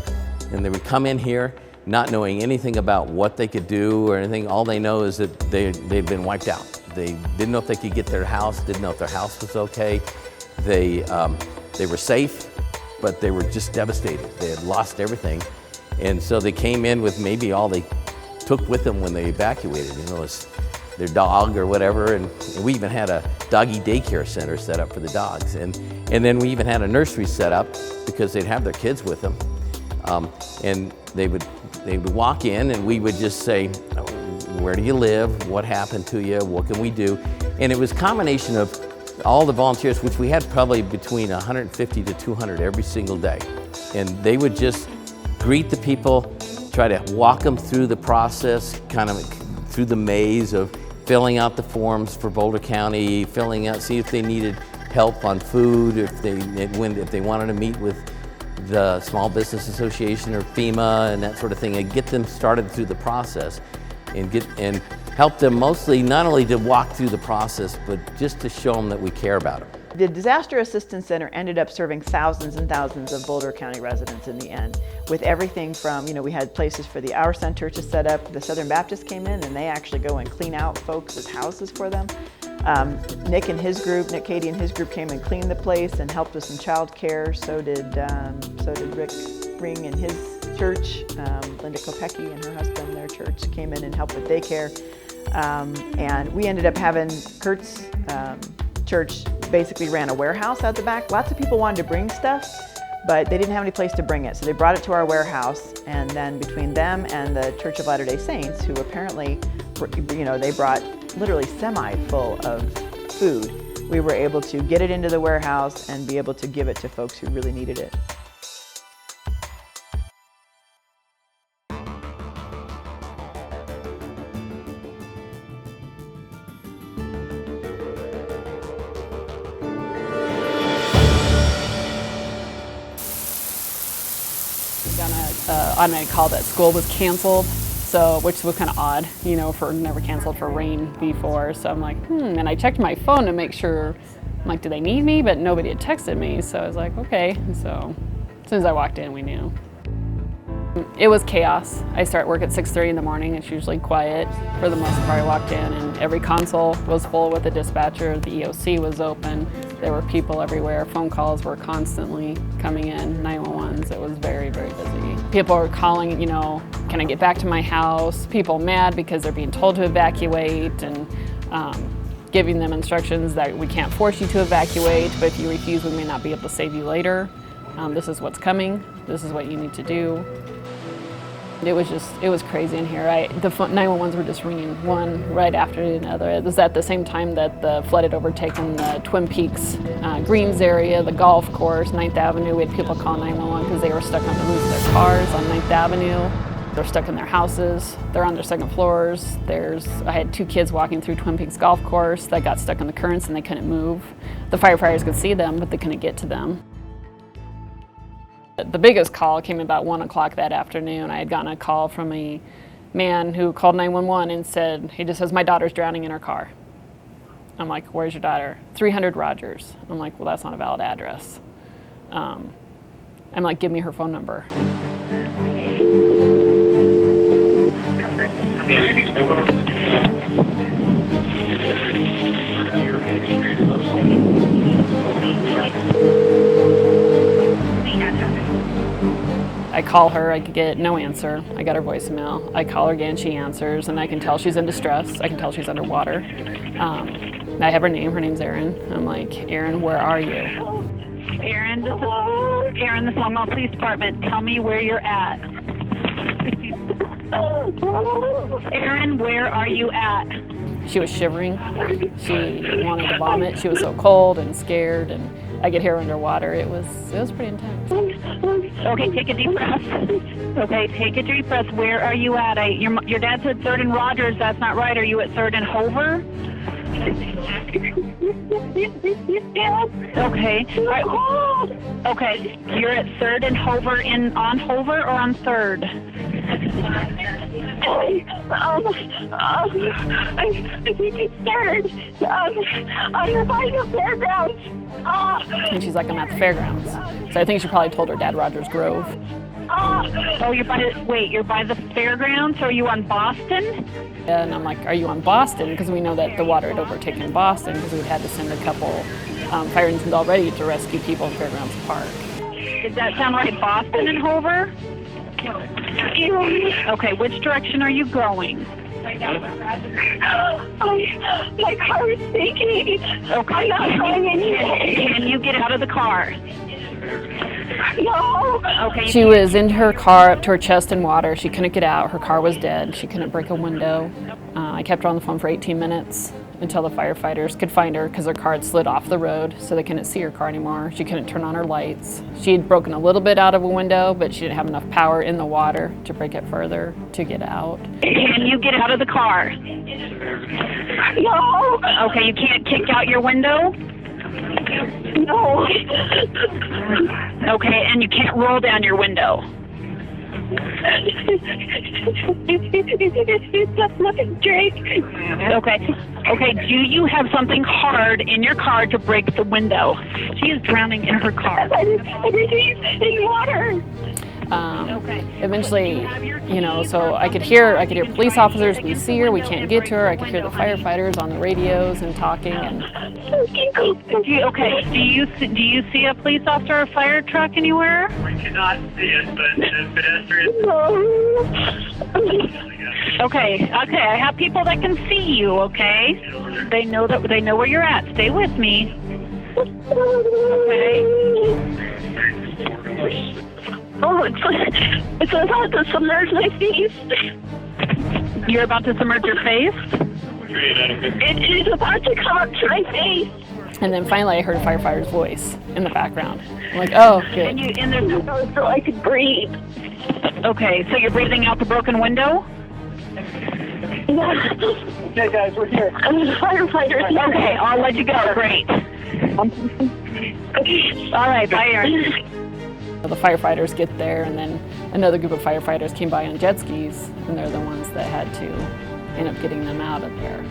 and they would come in here not knowing anything about what they could do or anything. All they know is that they'd been wiped out. They didn't know if they could get their house, didn't know if their house was okay. They were safe, but they were just devastated. They had lost everything. And so they came in with maybe all they took with them when they evacuated, you know, was their dog or whatever. And we even had a doggy daycare center set up for the dogs. And then we even had a nursery set up because they'd have their kids with them. And they would walk in and we would just say, where do you live? What happened to you? What can we do? And it was a combination of all the volunteers, which we had probably between 150 to 200 every single day. And they would just greet the people, try to walk them through the process, kind of through the maze of filling out the forms for Boulder County, see if they needed help on food, if they wanted to meet with the Small Business Association or FEMA and that sort of thing, and get them started through the process and help them mostly not only to walk through the process, but just to show them that we care about them. The Disaster Assistance Center ended up serving thousands and thousands of Boulder County residents in the end, with everything from, you know, we had places for the Our Center to set up. The Southern Baptists came in and they actually go and clean out folks' houses for them. Nick Cady and his group came and cleaned the place and helped with some child care. So did Rick Ring and his church. Linda Kopecki and her husband, their church, came in and helped with daycare. And we ended up having Kurt's church basically ran a warehouse out the back. Lots of people wanted to bring stuff, but they didn't have any place to bring it. So they brought it to our warehouse, and then between them and the Church of Latter-day Saints, who apparently, you know, they brought literally semi-full of food, we were able to get it into the warehouse and be able to give it to folks who really needed it. Automated call that school was canceled, so which was kind of odd, you know, for never canceled for rain before. So I'm like, and I checked my phone to make sure, I'm like, do they need me? But nobody had texted me, so I was like, okay. And so as soon as I walked in, we knew. It was chaos. I start work at 6:30 in the morning. It's usually quiet. For the most part, I walked in and every console was full with a dispatcher. The EOC was open. There were people everywhere. Phone calls were constantly coming in, 911s. It was very, very busy. People were calling, you know, can I get back to my house? People mad because they're being told to evacuate and giving them instructions that we can't force you to evacuate, but if you refuse, we may not be able to save you later. This is what's coming. This is what you need to do. It was crazy in here. The 911s were just ringing one right after another. It was at the same time that the flood had overtaken the Twin Peaks Greens area, the golf course, 9th Avenue. We had people call 911 because they were stuck on the roofs of their cars on 9th Avenue. They're stuck in their houses. They're on their second floors. I had 2 kids walking through Twin Peaks golf course that got stuck in the currents and they couldn't move. The firefighters could see them, but they couldn't get to them. The biggest call came about 1 o'clock that afternoon. I had gotten a call from a man who called 911 and said, he just says, my daughter's drowning in her car. I'm like, where's your daughter? 300 Rogers. I'm like, well, that's not a valid address. I'm like, give me her phone number. I call her, I get no answer. I got her voicemail. I call her again, she answers, and I can tell she's in distress. I can tell she's underwater. I have her name, her name's Erin. I'm like, Erin, where are you? Erin, this is Longmont Police Department. Tell me where you're at. Erin, where are you at? She was shivering. She wanted to vomit. She was so cold and scared, and I could hear her underwater. It was pretty intense. Okay, take a deep breath. Okay, take a deep breath. Where are you at? Your dad said 3rd and Rogers. That's not right. Are you at 3rd and Hover? Okay. Right. Okay. You're at 3rd and Hover on Hover or on 3rd? I think it's 3rd. I'm by the fairgrounds. And she's like, I'm at the fairgrounds. So I think she probably told her dad Rogers Grove. Oh, you're by the fairgrounds? Or are you on Boston? And I'm like, are you on Boston? Because we know that the water had overtaken Boston because we had to send a couple fire engines already to rescue people in Fairgrounds Park. Does that sound right, Boston and Hover? Okay, which direction are you going? My car is sinking. Okay. I'm not going anywhere. Can you get out of the car? No. Okay. She was in her car up to her chest in water. She couldn't get out. Her car was dead. She couldn't break a window. I kept her on the phone for 18 minutes until the firefighters could find her because her car had slid off the road, so they couldn't see her car anymore. She couldn't turn on her lights. She had broken a little bit out of a window, but she didn't have enough power in the water to break it further to get out. Can you get out of the car? No. Okay, you can't kick out your window? No. Okay, and you can't roll down your window? It's just looking straight. Okay. Okay, do you have something hard in your car to break the window? She is drowning in her car. Everything's in water. Eventually, so I could hear police officers. We see her, we can't get to her. I could hear the firefighters on the radios and talking. And do you see a police officer or a fire truck anywhere? We cannot see it, but pedestrians. Okay. I have people that can see you. Okay, they know where you're at. Stay with me. Okay. Oh, it's about to submerge my face. You're about to submerge your face? It is about to come up to my face. And then finally I heard a firefighter's voice in the background. I'm like, oh, good. And there's so I could breathe. Okay, so you're breathing out the broken window? Yeah. Okay, guys, we're here. Firefighters. Okay, I'll let you go. Great. Okay. All right, bye, Erin. The firefighters get there, and then another group of firefighters came by on jet skis, and they're the ones that had to end up getting them out of there.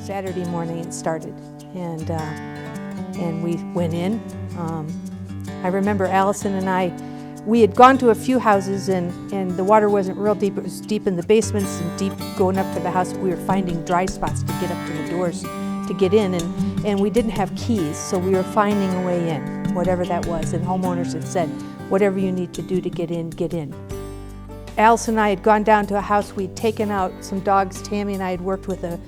Saturday morning it started, and we went in. I remember Allison and I, we had gone to a few houses and the water wasn't real deep. It was deep in the basements and deep going up to the house. We were finding dry spots to get up to the doors to get in, and we didn't have keys, so we were finding a way in, whatever that was. And homeowners had said, whatever you need to do to get in, get in. Allison and I had gone down to a house. We'd taken out some dogs. Tammy and I had worked with a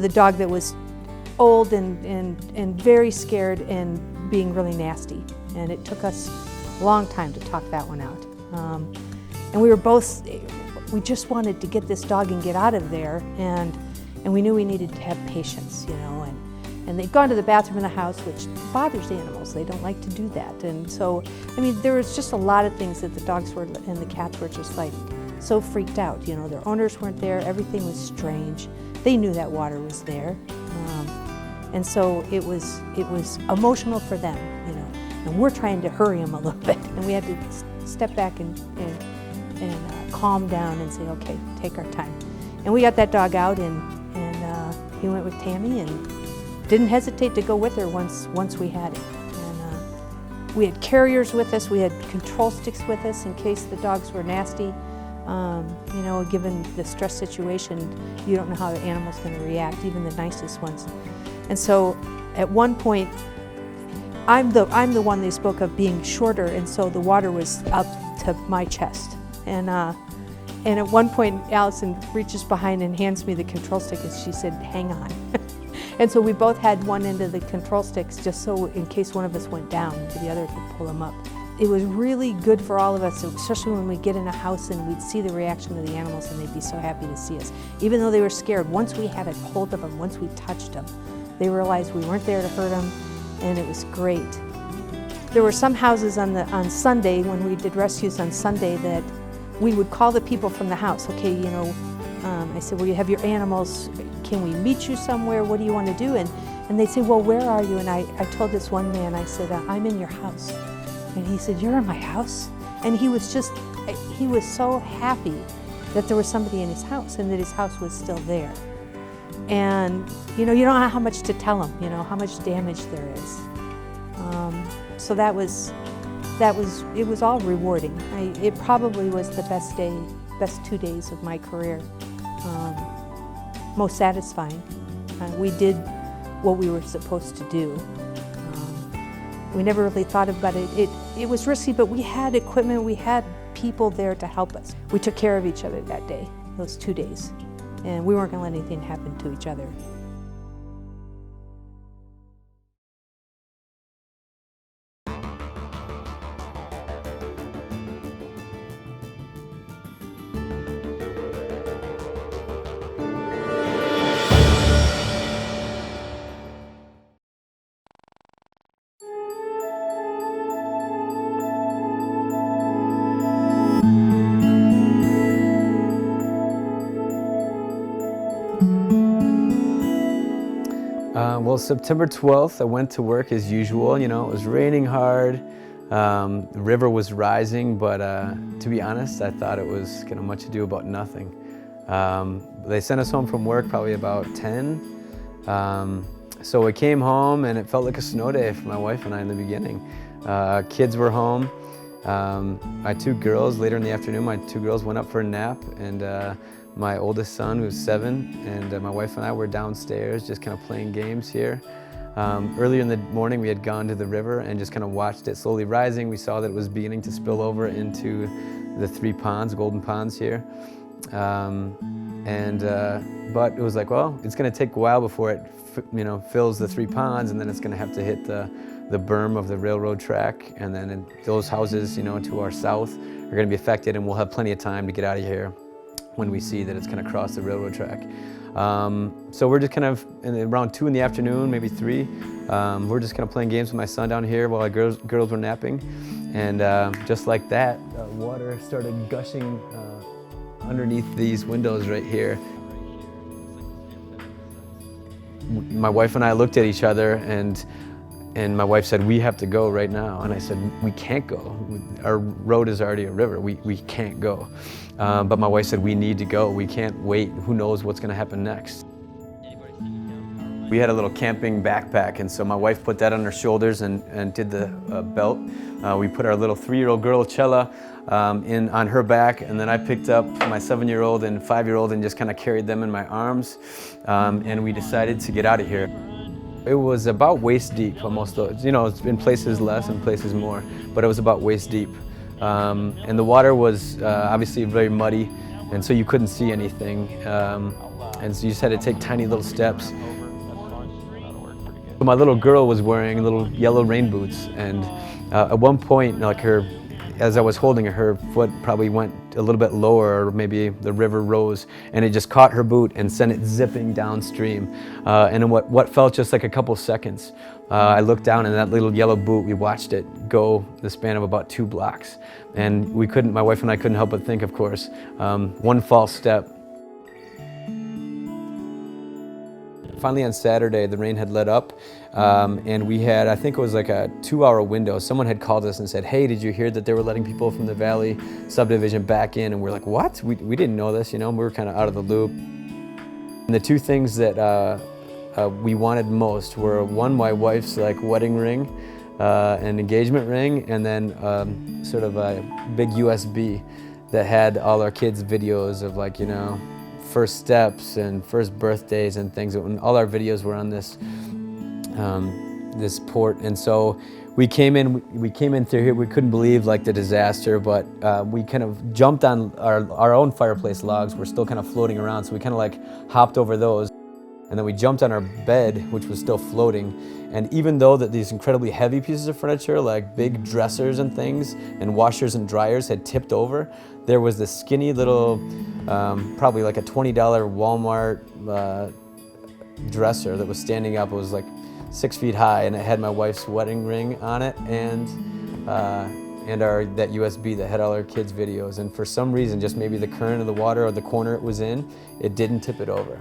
dog that was old and very scared and being really nasty. And it took us a long time to talk that one out. And we just wanted to get this dog and get out of there, and we knew we needed to have patience, and they'd gone to the bathroom in the house, which bothers animals. They don't like to do that. And so, there was just a lot of things that the dogs were and the cats were just like so freaked out. Their owners weren't there. Everything was strange. They knew that water was there, and so it was emotional for them, And we're trying to hurry them a little bit, and we had to step back and calm down and say, okay, take our time. And we got that dog out, and he went with Tammy, and didn't hesitate to go with her once we had it. And we had carriers with us. We had control sticks with us in case the dogs were nasty. Given the stress situation, you don't know how the animal's going to react, even the nicest ones. And so at one point, I'm the one they spoke of being shorter, and so the water was up to my chest. And at one point, Allison reaches behind and hands me the control stick, and she said, hang on. And so we both had one end of the control sticks just so in case one of us went down, the other could pull them up. It was really good for all of us, especially when we get in a house and we'd see the reaction of the animals and they'd be so happy to see us. Even though they were scared, once we had a hold of them, once we touched them, they realized we weren't there to hurt them, and it was great. There were some houses on Sunday, when we did rescues on Sunday, that we would call the people from the house. Okay, I said, well, you have your animals, can we meet you somewhere? What do you want to do? And they'd say, well, where are you? And I told this one man, I said, I'm in your house. And he said, you're in my house? And he was just he was so happy that there was somebody in his house and that his house was still there. And you know, you don't know how much to tell him, you know, how much damage there is. So it was all rewarding. It probably was the best 2 days of my career. Most satisfying. We did what we were supposed to do. We never really thought about it. It was risky, but we had equipment, we had people there to help us. We took care of each other that day, those 2 days, and we weren't going to let anything happen to each other. Well, September 12th, I went to work as usual. You know, it was raining hard. The river was rising, but to be honest, I thought it was kind of much ado about nothing. They sent us home from work probably about 10. So we came home and it felt like a snow day for my wife and I in the beginning. Kids were home. My 2 girls, later in the afternoon, my 2 girls went up for a nap, and my oldest son, who's 7, and my wife and I were downstairs just kind of playing games here. Earlier in the morning, we had gone to the river and just kind of watched it slowly rising. We saw that it was beginning to spill over into the 3 ponds, golden ponds here. But it was like, well, it's going to take a while before it fills the 3 ponds, and then it's going to have to hit the berm of the railroad track, and then those houses, to our south are going to be affected, and we'll have plenty of time to get out of here when we see that it's going to cross the railroad track. So we're just kind of around 2 in the afternoon, maybe 3. We're just kind of playing games with my son down here while our girls were napping, and just like that, water started gushing underneath these windows right here. My wife and I looked at each other, and my wife said, "We have to go right now." And I said, "We can't go. Our road is already a river. We can't go." But my wife said, "We need to go. We can't wait. Who knows what's going to happen next?" We had a little camping backpack, and so my wife put that on her shoulders and did the belt. We put our little 3-year-old girl, Chella, on her back, and then I picked up my 7-year-old and 5-year-old and just kind of carried them in my arms, and we decided to get out of here. It was about waist deep, almost, in places less and places more, but it was about waist deep. And the water was obviously very muddy, and so you couldn't see anything, and so you just had to take tiny little steps. My little girl was wearing little yellow rain boots, and at one point, as I was holding her, her foot probably went a little bit lower, or maybe the river rose, and it just caught her boot and sent it zipping downstream. And in what felt just like a couple seconds, I looked down, and that little yellow boot, we watched it go the span of about 2 blocks. And my wife and I couldn't help but think, of course, one false step. Finally on Saturday, the rain had let up, and we had, I think it was like a 2-hour window. Someone had called us and said, "Hey, did you hear that they were letting people from the Valley subdivision back in?" And we're like, "What? We didn't know this," we were kind of out of the loop. And the 2 things that we wanted most were, one, my wife's wedding ring, an engagement ring, and then sort of a big USB that had all our kids' videos of first steps and first birthdays and things. And all our videos were on this this port, and so we came in through here. We couldn't believe the disaster, but we kind of jumped on our own fireplace logs. Were still kind of floating around, so we kind of hopped over those, and then we jumped on our bed, which was still floating. And even though that these incredibly heavy pieces of furniture, like big dressers and things, and washers and dryers, had tipped over, there was this skinny little, probably like a $20 Walmart dresser that was standing up. It was 6 feet high, and it had my wife's wedding ring on it, and that USB that had all our kids' videos. And for some reason, just maybe the current of the water or the corner it was in, it didn't tip it over.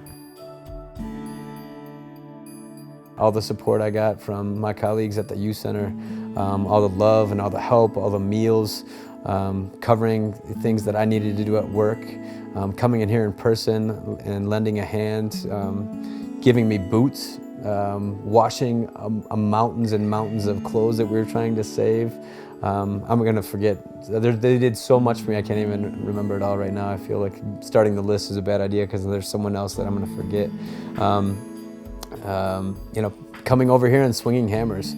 All the support I got from my colleagues at the youth center, all the love and all the help, all the meals, covering things that I needed to do at work, coming in here in person and lending a hand, giving me boots, washing mountains and mountains of clothes that we were trying to save. I'm gonna forget. They did so much for me, I can't even remember it all right now. I feel like starting the list is a bad idea because there's someone else that I'm gonna forget. You know, coming over here and swinging hammers.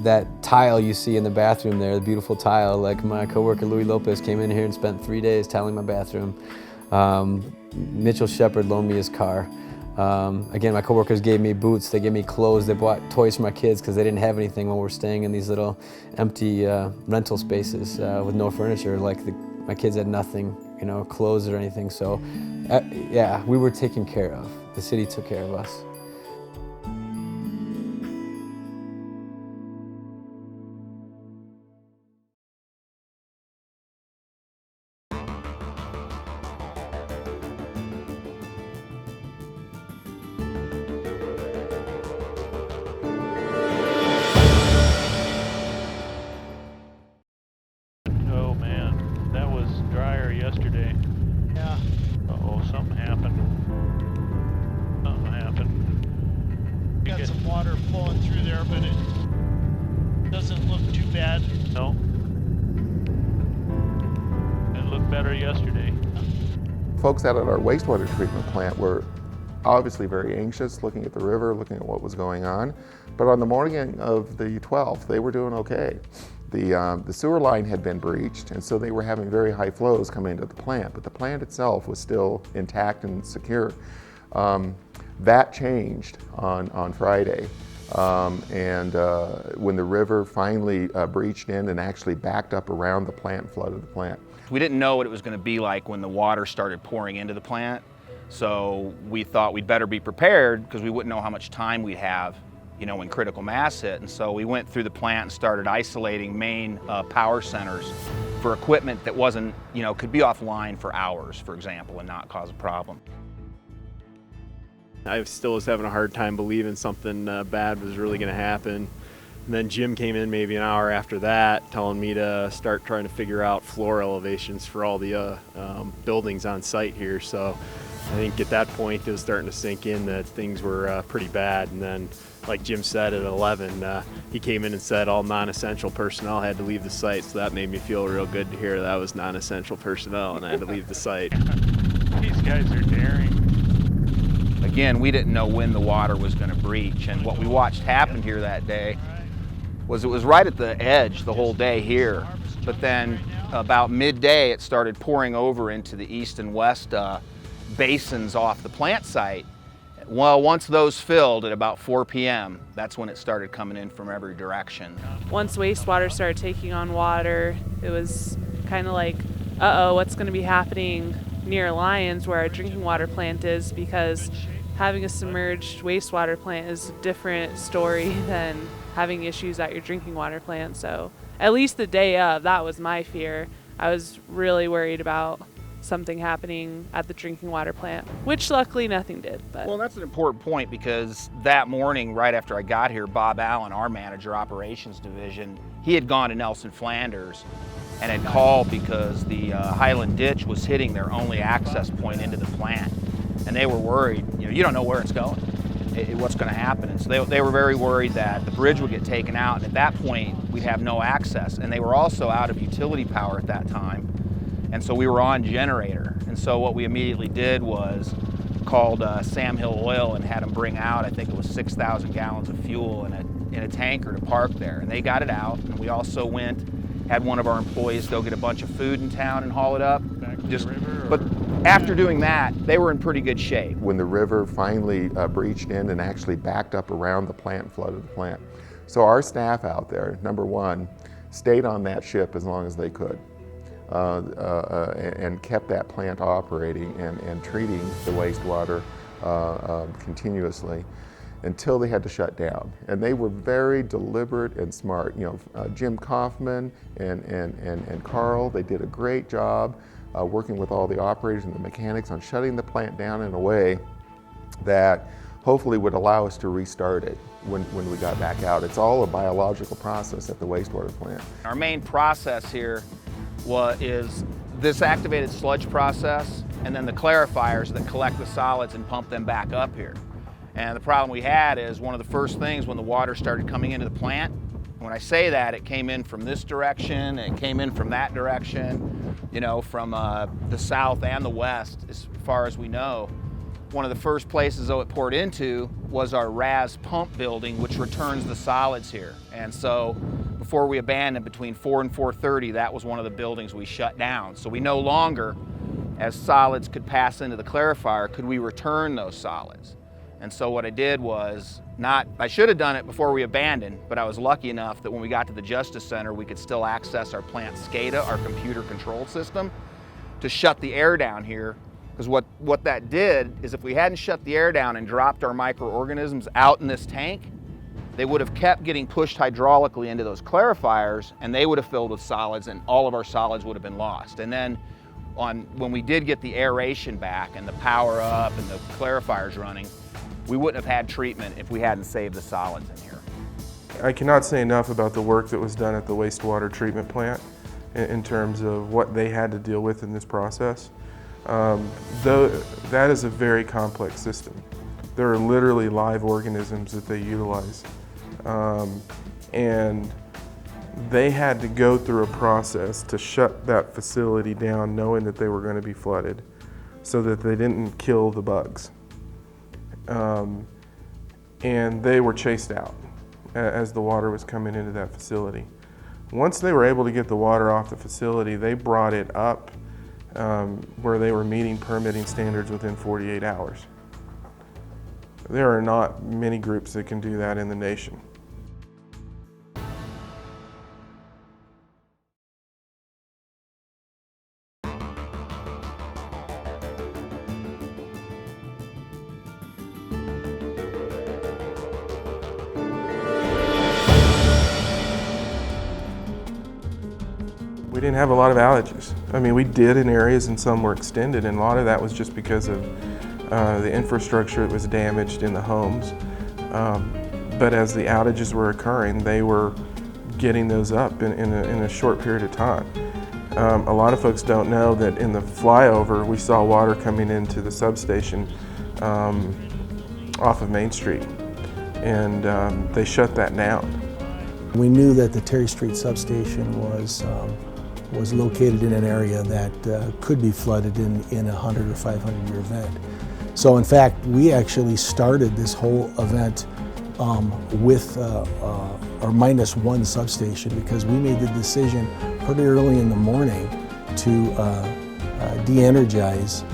That tile you see in the bathroom there, the beautiful tile, like my coworker Louis Lopez came in here and spent 3 days tiling my bathroom. Mitchell Shepard loaned me his car. Again, my coworkers gave me boots, they gave me clothes, they bought toys for my kids because they didn't have anything when we're staying in these little empty rental spaces with no furniture. Like my kids had nothing, you know, clothes or anything. So yeah, we were taken care of. The city took care of us. Oh man, that was drier yesterday. Yeah. Uh-oh, something happened. Something happened. Got some water flowing through there, but it doesn't look too bad. No. It looked better yesterday. Folks out at our wastewater treatment plant were obviously very anxious, looking at the river, looking at what was going on. But on the morning of the 12th, they were doing okay. The sewer line had been breached, and so they were having very high flows coming into the plant, but the plant itself was still intact and secure. That changed on Friday, and when the river finally breached in and actually backed up around the plant, flooded the plant. We didn't know what it was going to be like when the water started pouring into the plant, so we thought we'd better be prepared because we wouldn't know how much time we'd have, you know, when critical mass hit. And so we went through the plant and started isolating main power centers for equipment that wasn't, you know, could be offline for hours, for example, and not cause a problem. I still was having a hard time believing something bad was really going to happen. And then Jim came in maybe an hour after that, telling me to start trying to figure out floor elevations for all the buildings on site here. So I think at that point it was starting to sink in that things were pretty bad. And then, like Jim said, at 11, he came in and said all non-essential personnel had to leave the site. So that made me feel real good to hear that was non-essential personnel and I had to leave the site. These guys are daring. Again, we didn't know when the water was going to breach, and what we watched happen here that day was it was right at the edge the whole day here, but then about midday it started pouring over into the east and west basins off the plant site. Well, once those filled at about 4 p.m., that's when it started coming in from every direction. Once wastewater started taking on water, it was kind of like, uh-oh, what's going to be happening near Lyons where our drinking water plant is, because having a submerged wastewater plant is a different story than having issues at your drinking water plant. So at least the day of, that was my fear. I was really worried about something happening at the drinking water plant, which luckily nothing did. But. Well, that's an important point because that morning, right after I got here, Bob Allen, our manager, operations division, he had gone to Nelson Flanders and had called because the Highland Ditch was hitting their only access point into the plant. And they were worried, you know, you don't know where it's going, what's going to happen. And so they were very worried that the bridge would get taken out, and at that point, we'd have no access. And they were also out of utility power at that time. And so we were on generator. And so what we immediately did was called Sam Hill Oil and had them bring out, I think it was 6,000 gallons of fuel in a tanker to park there. And they got it out. And we also had one of our employees go get a bunch of food in town and haul it up. But after doing that, they were in pretty good shape. When the river finally breached in and actually backed up around the plant, flooded the plant. So our staff out there, number one, stayed on that ship as long as they could. And kept that plant operating and treating the wastewater continuously until they had to shut down. And they were very deliberate and smart. You know, Jim Kaufman and Carl, they did a great job working with all the operators and the mechanics on shutting the plant down in a way that hopefully would allow us to restart it when we got back out. It's all a biological process at the wastewater plant. Our main process here is this activated sludge process, and then the clarifiers that collect the solids and pump them back up here. And the problem we had is one of the first things when the water started coming into the plant, when I say that, it came in from this direction, and it came in from that direction, you know, from the south and the west, as far as we know. One of the first places though it poured into was our RAS pump building, which returns the solids here. And so before we abandoned, between 4 and 4:30, that was one of the buildings we shut down. So we no longer, as solids could pass into the clarifier, could we return those solids. And so what I did was, I should have done it before we abandoned, but I was lucky enough that when we got to the Justice Center, we could still access our plant SCADA, our computer control system, to shut the air down here. Because what that did is if we hadn't shut the air down and dropped our microorganisms out in this tank, they would have kept getting pushed hydraulically into those clarifiers, and they would have filled with solids, and all of our solids would have been lost. And then when we did get the aeration back and the power up and the clarifiers running, we wouldn't have had treatment if we hadn't saved the solids in here. I cannot say enough about the work that was done at the wastewater treatment plant in terms of what they had to deal with in this process. Though that is a very complex system. There are literally live organisms that they utilize. And they had to go through a process to shut that facility down knowing that they were going to be flooded so that they didn't kill the bugs. And they were chased out as the water was coming into that facility. Once they were able to get the water off the facility, they brought it up where they were meeting permitting standards within 48 hours. There are not many groups that can do that in the nation. We didn't have a lot of outages. I mean, we did in areas and some were extended, and a lot of that was just because of the infrastructure that was damaged in the homes. But as the outages were occurring, they were getting those up in a short period of time. A lot of folks don't know that in the flyover, we saw water coming into the substation off of Main Street, and they shut that down. We knew that the Terry Street substation was located in an area that could be flooded in a 100 or 500 year event. So in fact, we actually started this whole event with or minus one substation, because we made the decision pretty early in the morning to de-energize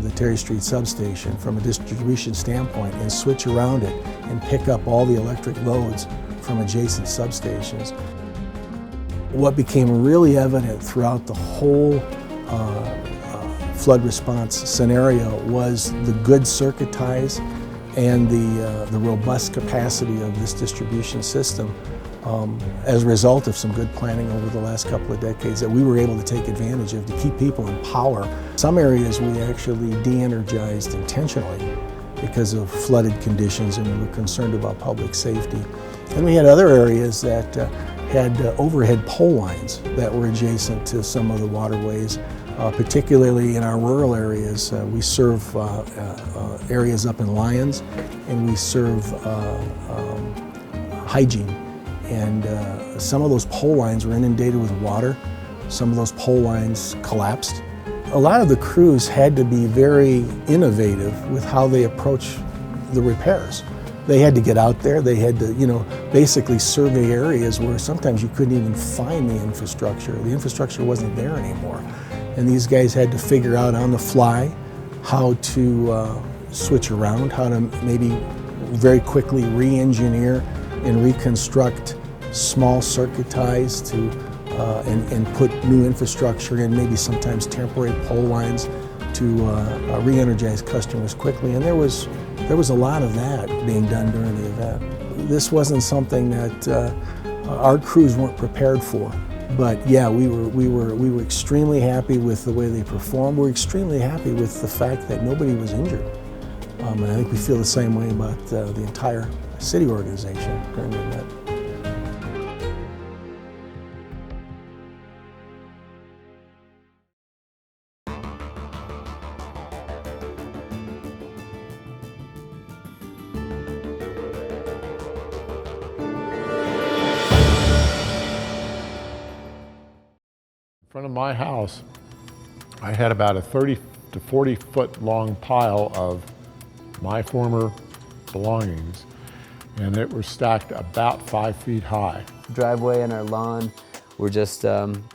the Terry Street substation from a distribution standpoint and switch around it and pick up all the electric loads from adjacent substations. What became really evident throughout the whole flood response scenario was the good circuit ties and the robust capacity of this distribution system as a result of some good planning over the last couple of decades that we were able to take advantage of to keep people in power. Some areas we actually de-energized intentionally because of flooded conditions, and we were concerned about public safety. And we had other areas that had overhead pole lines that were adjacent to some of the waterways, particularly in our rural areas. We serve areas up in Lyons, and we serve hygiene. And some of those pole lines were inundated with water. Some of those pole lines collapsed. A lot of the crews had to be very innovative with how they approach the repairs. They had to get out there, they had to, basically survey areas where sometimes you couldn't even find the infrastructure. The infrastructure wasn't there anymore. And these guys had to figure out on the fly how to switch around, how to maybe very quickly re-engineer and reconstruct small circuit ties to and put new infrastructure in, maybe sometimes temporary pole lines to re-energize customers quickly. And there was a lot of that being done during the event. This wasn't something that our crews weren't prepared for. But yeah, we were extremely happy with the way they performed. We're extremely happy with the fact that nobody was injured. And I think we feel the same way about the entire city organization during the event. In front of my house, I had about a 30 to 40 foot long pile of my former belongings, and it was stacked about 5 feet high. Driveway and our lawn were just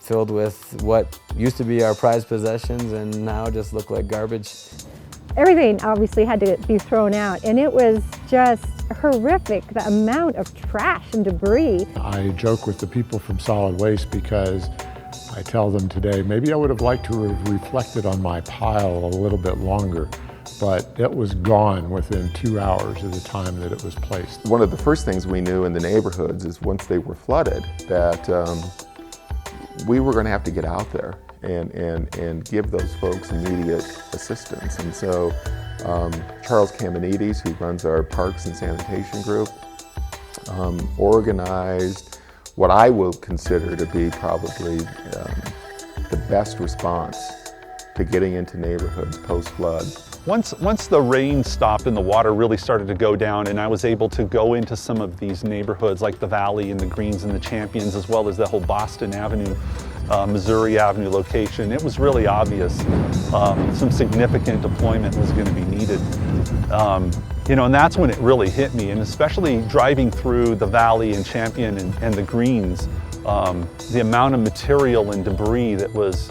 filled with what used to be our prized possessions and now just look like garbage. Everything obviously had to be thrown out, and it was just horrific, the amount of trash and debris. I joke with the people from solid waste because I tell them today, maybe I would have liked to have reflected on my pile a little bit longer, but it was gone within 2 hours of the time that it was placed. One of the first things we knew in the neighborhoods is once they were flooded that we were going to have to get out there and give those folks immediate assistance. And so Charles Kamenides, who runs our Parks and Sanitation group, organized what I will consider to be probably the best response to getting into neighborhoods post-flood. Once the rain stopped and the water really started to go down, and I was able to go into some of these neighborhoods like the Valley and the Greens and the Champions, as well as the whole Boston Avenue, Missouri Avenue location, it was really obvious some significant deployment was going to be needed. You know, and that's when it really hit me, and especially driving through the Valley and Champion and the Greens, the amount of material and debris that was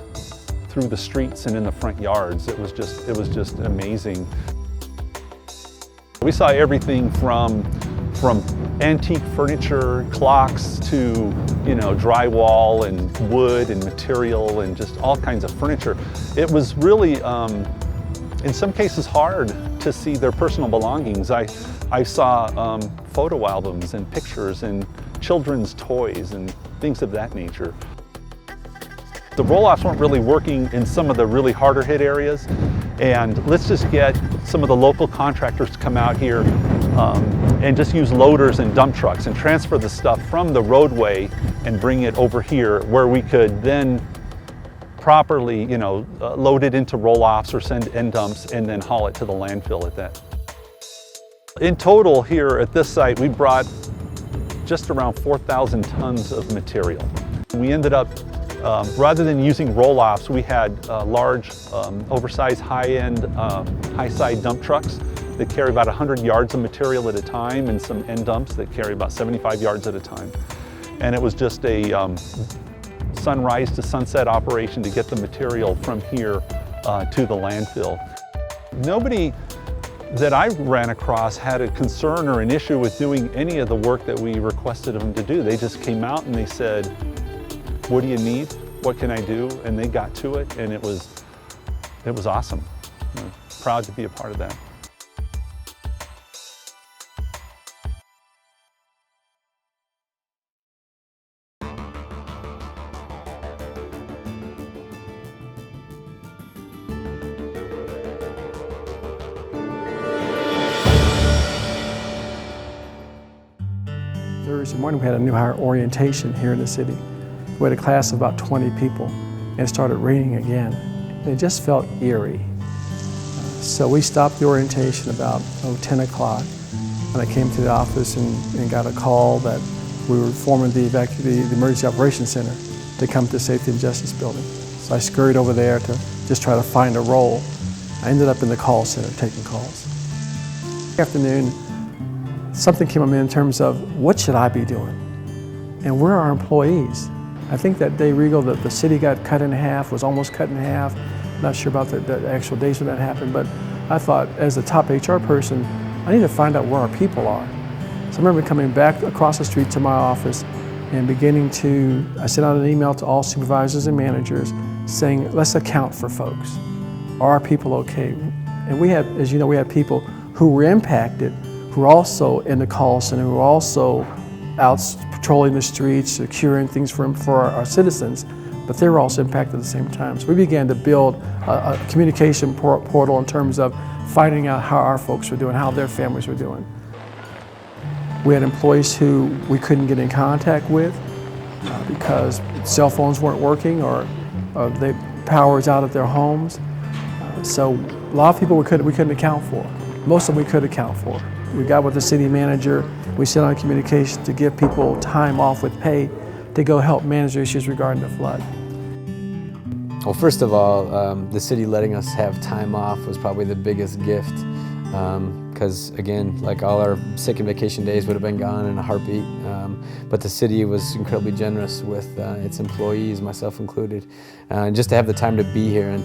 through the streets and in the front yards, it was just amazing. We saw everything from antique furniture, clocks, to, you know, drywall and wood and material and just all kinds of furniture. It was really, in some cases, hard to see their personal belongings. I saw photo albums and pictures and children's toys and things of that nature. The roll-offs weren't really working in some of the really harder hit areas, and let's just get some of the local contractors to come out here and just use loaders and dump trucks and transfer the stuff from the roadway and bring it over here where we could then properly, you know, load it into roll-offs or send end dumps and then haul it to the landfill at that. In total here at this site, we brought just around 4,000 tons of material. We ended up, rather than using roll-offs, we had large, oversized, high-end, high-side dump trucks that carry about 100 yards of material at a time, and some end dumps that carry about 75 yards at a time. And it was just a sunrise to sunset operation to get the material from here to the landfill. Nobody that I ran across had a concern or an issue with doing any of the work that we requested them to do. They just came out and they said, "What do you need? What can I do?" And they got to it, and it was awesome. I'm proud to be a part of that. Thursday morning we had a new hire orientation here in the city. We had a class of about 20 people, and it started raining again. And it just felt eerie. So we stopped the orientation about 10 o'clock, and I came to the office and got a call that we were forming the Emergency Operations Center to come to the Safety and Justice Building. So I scurried over there to just try to find a role. I ended up in the call center taking calls. Afternoon, something came up in terms of what should I be doing? And where are our employees? I think that day, Regal, that the city got cut in half, was almost cut in half. Not sure about the actual days when that happened, but I thought as the top HR person, I need to find out where our people are. So I remember coming back across the street to my office and I sent out an email to all supervisors and managers saying, let's account for folks. Are our people okay? And we had, as you know, we had people who were impacted, who were also in the call center, who were also out patrolling the streets, securing things for our citizens, but they were also impacted at the same time. So we began to build a communication portal in terms of finding out how our folks were doing, how their families were doing. We had employees who we couldn't get in contact with because cell phones weren't working or the power was out at their homes. So a lot of people we couldn't account for. Most of them we could account for. We got with the city manager, we set on communication to give people time off with pay to go help manage issues regarding the flood. Well, first of all, the city letting us have time off was probably the biggest gift. Because again, like all our sick and vacation days would have been gone in a heartbeat. But the city was incredibly generous with its employees, myself included. And just to have the time to be here and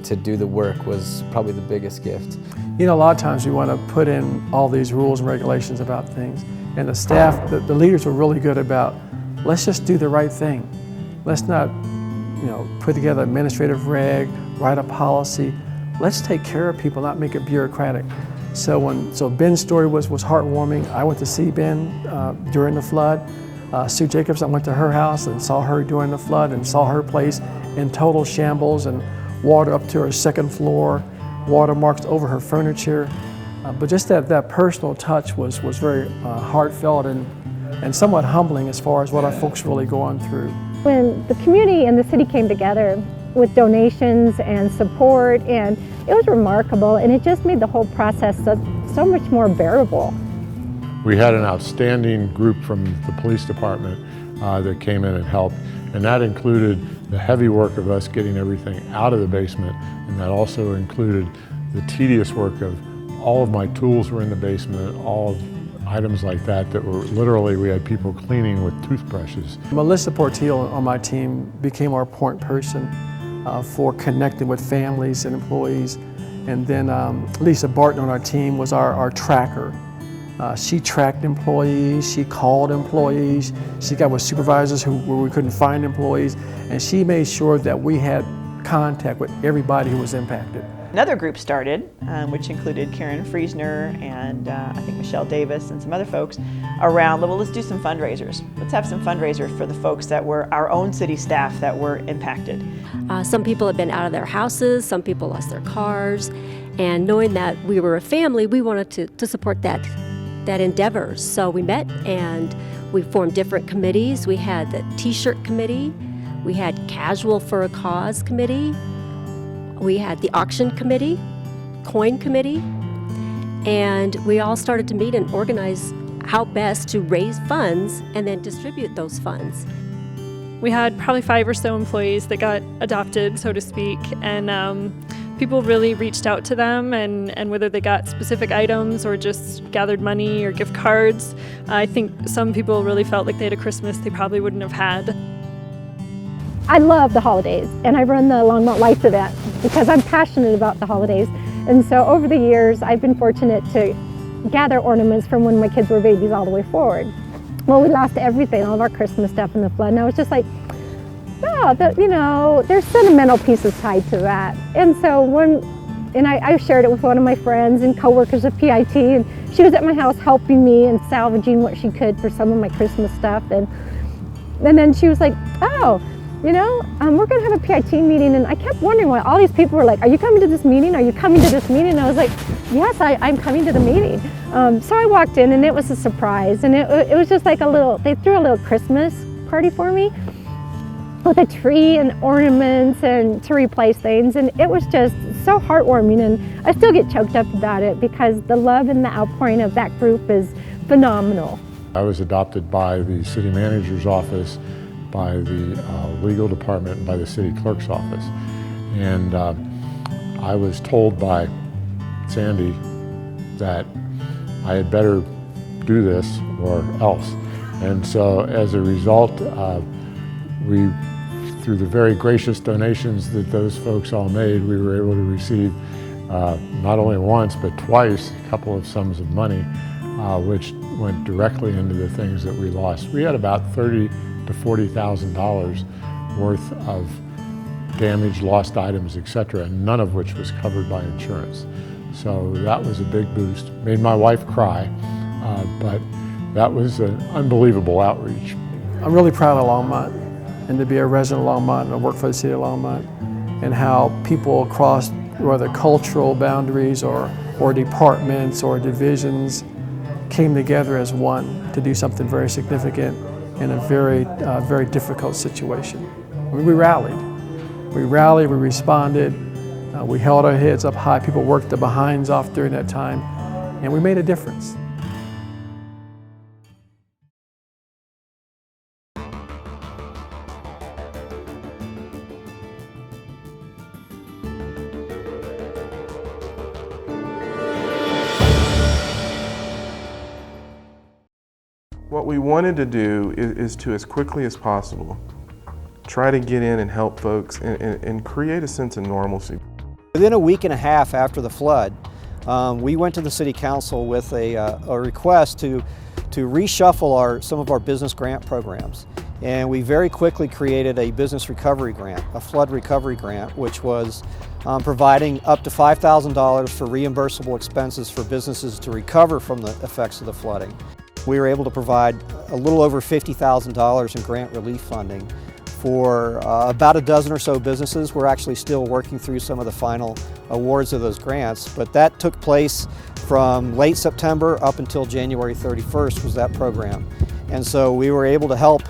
to do the work was probably the biggest gift. You know, a lot of times we want to put in all these rules and regulations about things. And the staff, the leaders were really good about, let's just do the right thing. Let's not, put together administrative reg, write a policy. Let's take care of people, not make it bureaucratic. So Ben's story was heartwarming. I went to see Ben during the flood. Sue Jacobs, I went to her house and saw her during the flood and saw her place in total shambles and water up to her second floor, watermarks over her furniture. But just that personal touch was very heartfelt and somewhat humbling as far as what our folks were really going through. When the community and the city came together with donations and support, and it was remarkable, and it just made the whole process so much more bearable. We had an outstanding group from the police department that came in and helped, and that included the heavy work of us getting everything out of the basement, and that also included the tedious work of all of my tools were in the basement, all of items like that were literally, we had people cleaning with toothbrushes. Melissa Portillo on my team became our point person for connecting with families and employees. And then Lisa Barton on our team was our tracker. She tracked employees, she called employees, she got with supervisors where we couldn't find employees, and she made sure that we had contact with everybody who was impacted. Another group started, which included Karen Friesner and I think Michelle Davis and some other folks around, well, let's do some fundraisers. Let's have some fundraisers for the folks that were our own city staff that were impacted. Some people had been out of their houses, some people lost their cars, and knowing that we were a family, we wanted to support that endeavor. So we met and we formed different committees. We had the T-shirt committee, we had Casual for a Cause committee, we had the auction committee, coin committee, and we all started to meet and organize how best to raise funds and then distribute those funds. We had probably 5 or so employees that got adopted, so to speak, and people really reached out to them, and whether they got specific items or just gathered money or gift cards, I think some people really felt like they had a Christmas they probably wouldn't have had. I love the holidays, and I run the Longmont Lights event because I'm passionate about the holidays. And so over the years, I've been fortunate to gather ornaments from when my kids were babies all the way forward. Well, we lost everything, all of our Christmas stuff in the flood, and I was just like, oh, there's sentimental pieces tied to that. And so I shared it with one of my friends and coworkers at PIT, and she was at my house helping me and salvaging what she could for some of my Christmas stuff. And then she was like, oh, we're going to have a PIT meeting, and I kept wondering why all these people were like, are you coming to this meeting? Are you coming to this meeting? And I was like, yes, I'm coming to the meeting. So I walked in, and it was a surprise, and it was just like they threw a little Christmas party for me with a tree and ornaments and to replace things, and it was just so heartwarming, and I still get choked up about it because the love and the outpouring of that group is phenomenal. I was adopted by the city manager's office, by the legal department, and by the city clerk's office. And I was told by Sandy that I had better do this or else. And so as a result, through the very gracious donations that those folks all made, we were able to receive not only once, but twice, a couple of sums of money, which went directly into the things that we lost. We had about $30,000 to $40,000 worth of damage, lost items, etc., none of which was covered by insurance. So that was a big boost. Made my wife cry, but that was an unbelievable outreach. I'm really proud of Longmont and to be a resident of Longmont and work for the city of Longmont, and how people across whether cultural boundaries or departments or divisions, came together as one to do something very significant in a very difficult situation. I mean, we rallied, we responded, we held our heads up high, people worked their behinds off during that time, and we made a difference. What we wanted to do is to, as quickly as possible, try to get in and help folks and create a sense of normalcy. Within a week and a half after the flood, we went to the City Council with a request to reshuffle some of our business grant programs. And we very quickly created a business recovery grant, a flood recovery grant, which was providing up to $5,000 for reimbursable expenses for businesses to recover from the effects of the flooding. We were able to provide a little over $50,000 in grant relief funding for about a dozen or so businesses. We're actually still working through some of the final awards of those grants, but that took place from late September up until January 31st was that program. And so we were able to help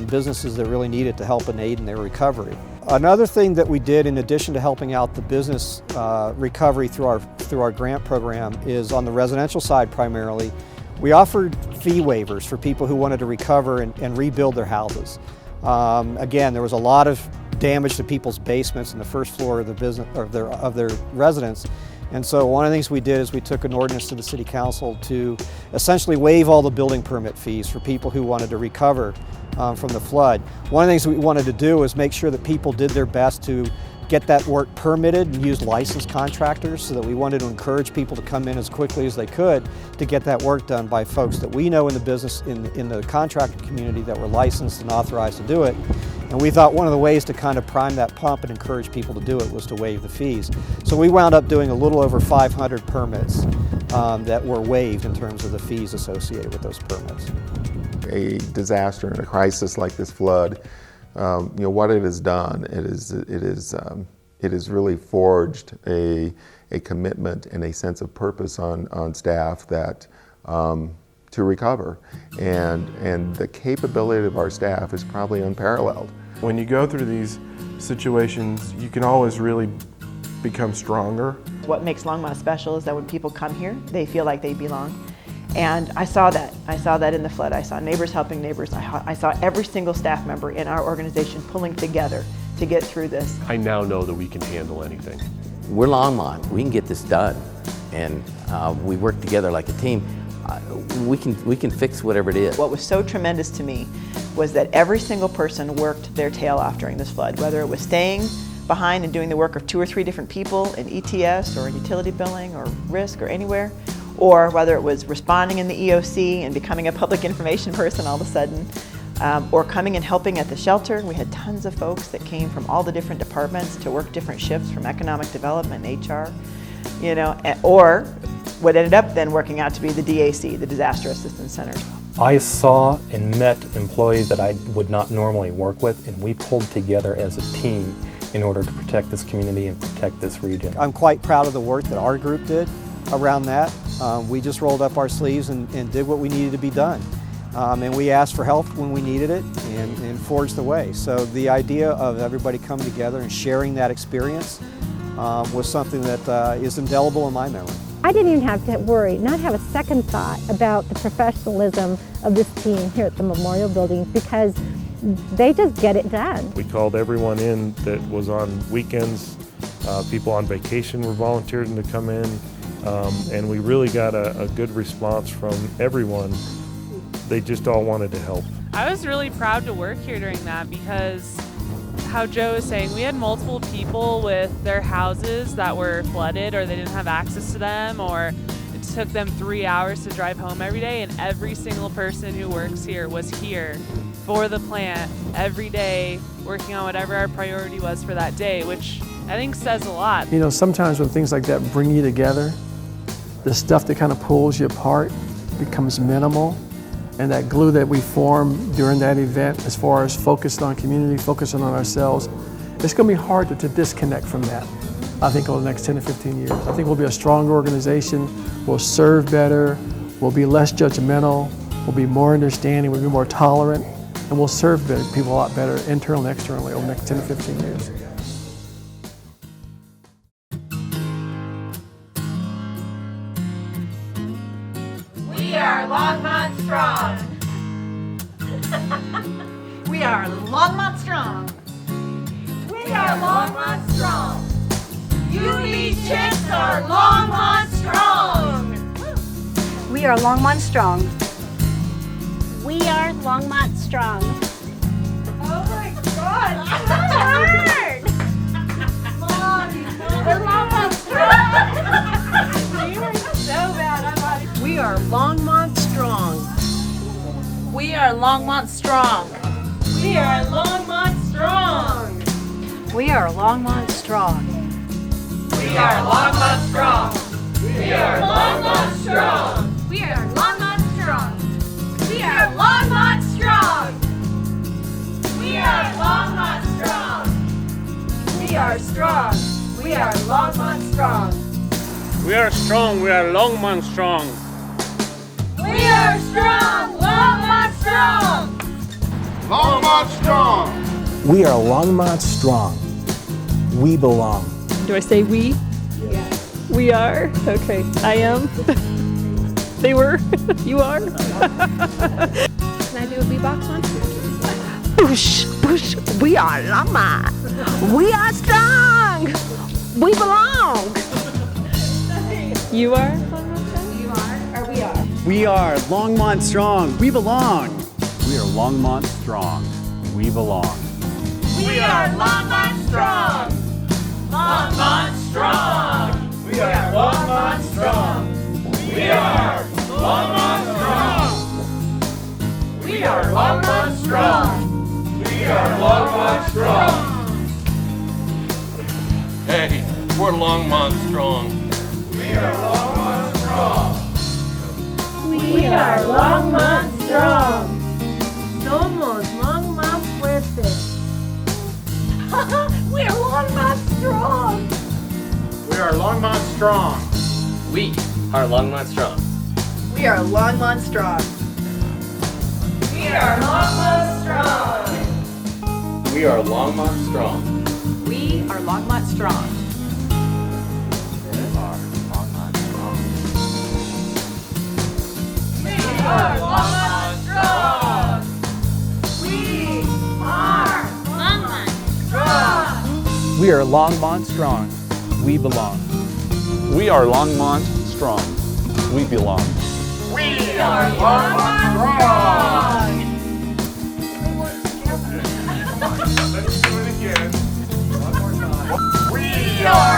businesses that really needed to help and aid in their recovery. Another thing that we did in addition to helping out the business recovery through our grant program is on the residential side primarily. We offered fee waivers for people who wanted to recover and rebuild their houses. Again, there was a lot of damage to people's basements in the first floor of the business of their residence. And so one of the things we did is we took an ordinance to the City Council to essentially waive all the building permit fees for people who wanted to recover from the flood. One of the things we wanted to do was make sure that people did their best to get that work permitted and use licensed contractors, so that we wanted to encourage people to come in as quickly as they could to get that work done by folks that we know in the business, in the contractor community that were licensed and authorized to do it. And we thought one of the ways to kind of prime that pump and encourage people to do it was to waive the fees. So we wound up doing a little over 500 permits that were waived in terms of the fees associated with those permits. A disaster and a crisis like this flood, what it has done, it has really forged a commitment and a sense of purpose on staff that to recover, and the capability of our staff is probably unparalleled. When you go through these situations, you can always really become stronger. What makes Longmont special is that when people come here, they feel like they belong. And I saw that. I saw that in the flood. I saw neighbors helping neighbors. I saw every single staff member in our organization pulling together to get through this. I now know that we can handle anything. We're Longmont. We can get this done, and we work together like a team. We can fix whatever it is. What was so tremendous to me was that every single person worked their tail off during this flood, whether it was staying behind and doing the work of 2 or 3 different people in ETS or in utility billing or risk or anywhere, or whether it was responding in the EOC and becoming a public information person all of a sudden, or coming and helping at the shelter. We had tons of folks that came from all the different departments to work different shifts, from economic development and HR, or what ended up then working out to be the DAC, the Disaster Assistance Center. I saw and met employees that I would not normally work with, and we pulled together as a team in order to protect this community and protect this region. I'm quite proud of the work that our group did around that. We just rolled up our sleeves and did what we needed to be done. And we asked for help when we needed it and forged the way. So the idea of everybody coming together and sharing that experience was something that is indelible in my memory. I didn't even have to worry, not have a second thought about the professionalism of this team here at the Memorial Building, because they just get it done. We called everyone in that was on weekends. People on vacation were volunteering to come in, and we really got a good response from everyone. They just all wanted to help. I was really proud to work here during that, because how Joe was saying, we had multiple people with their houses that were flooded, or they didn't have access to them, or it took them 3 hours to drive home every day, and every single person who works here was here for the plant every day, working on whatever our priority was for that day, which I think says a lot. You know, sometimes when things like that bring you together, the stuff that kind of pulls you apart becomes minimal. And that glue that we form during that event, as far as focused on community, focusing on ourselves, it's going to be hard to disconnect from that. I think, over the next 10 to 15 years. I think we'll be a stronger organization, we'll serve better, we'll be less judgmental, we'll be more understanding, we'll be more tolerant, and we'll serve people a lot better internally and externally over the next 10 to 15 years. We are Longmont Strong. We are Longmont Strong. We are Longmont Strong. UB chicks are Longmont Strong. We are Longmont Strong. We are Longmont Strong. Oh my God! That's hard! Mom, we're Longmont Strong. You are so bad. I'm out of here. We are Longmont Strong. We are Longmont Strong. We are Longmont Strong. We are Longmont Strong. We are Longmont Strong. We are Longmont Strong. We are Longmont Strong. We are Longmont Strong. We are Longmont Strong. We are strong. We are Longmont Strong. We are strong. We are Longmont Strong. We are strong. Longmont Strong. Longmont Strong. We are Longmont Strong. We belong. Do I say we? Yeah. We are? Okay. I am. They were. You are. Can I do a beatbox one? Boosh, boosh. We are Longmont. We are strong. We belong. You are? You are, or we are? We are Longmont Strong. We belong. We are Longmont Strong. We belong. We are Longmont Strong. Longmont Strong. We are Longmont Strong. We are Longmont Strong. We are Longmont Strong. We are Longmont Strong. Hey, we're Longmont Strong. We are Longmont Strong. We are Longmont Strong. Somos Longmont Fuertes. We are Longmont Strong. We are Longmont Strong. We are Longmont Strong. We are Longmont Strong. We are Longmont Strong. We are Longmont Strong. We are Longmont Strong. We are Longmont Strong. We are Longmont Strong. We are Longmont Strong. We belong. We are Longmont Strong. We belong. We are Longmont Strong. Let's do it again. One more time. We are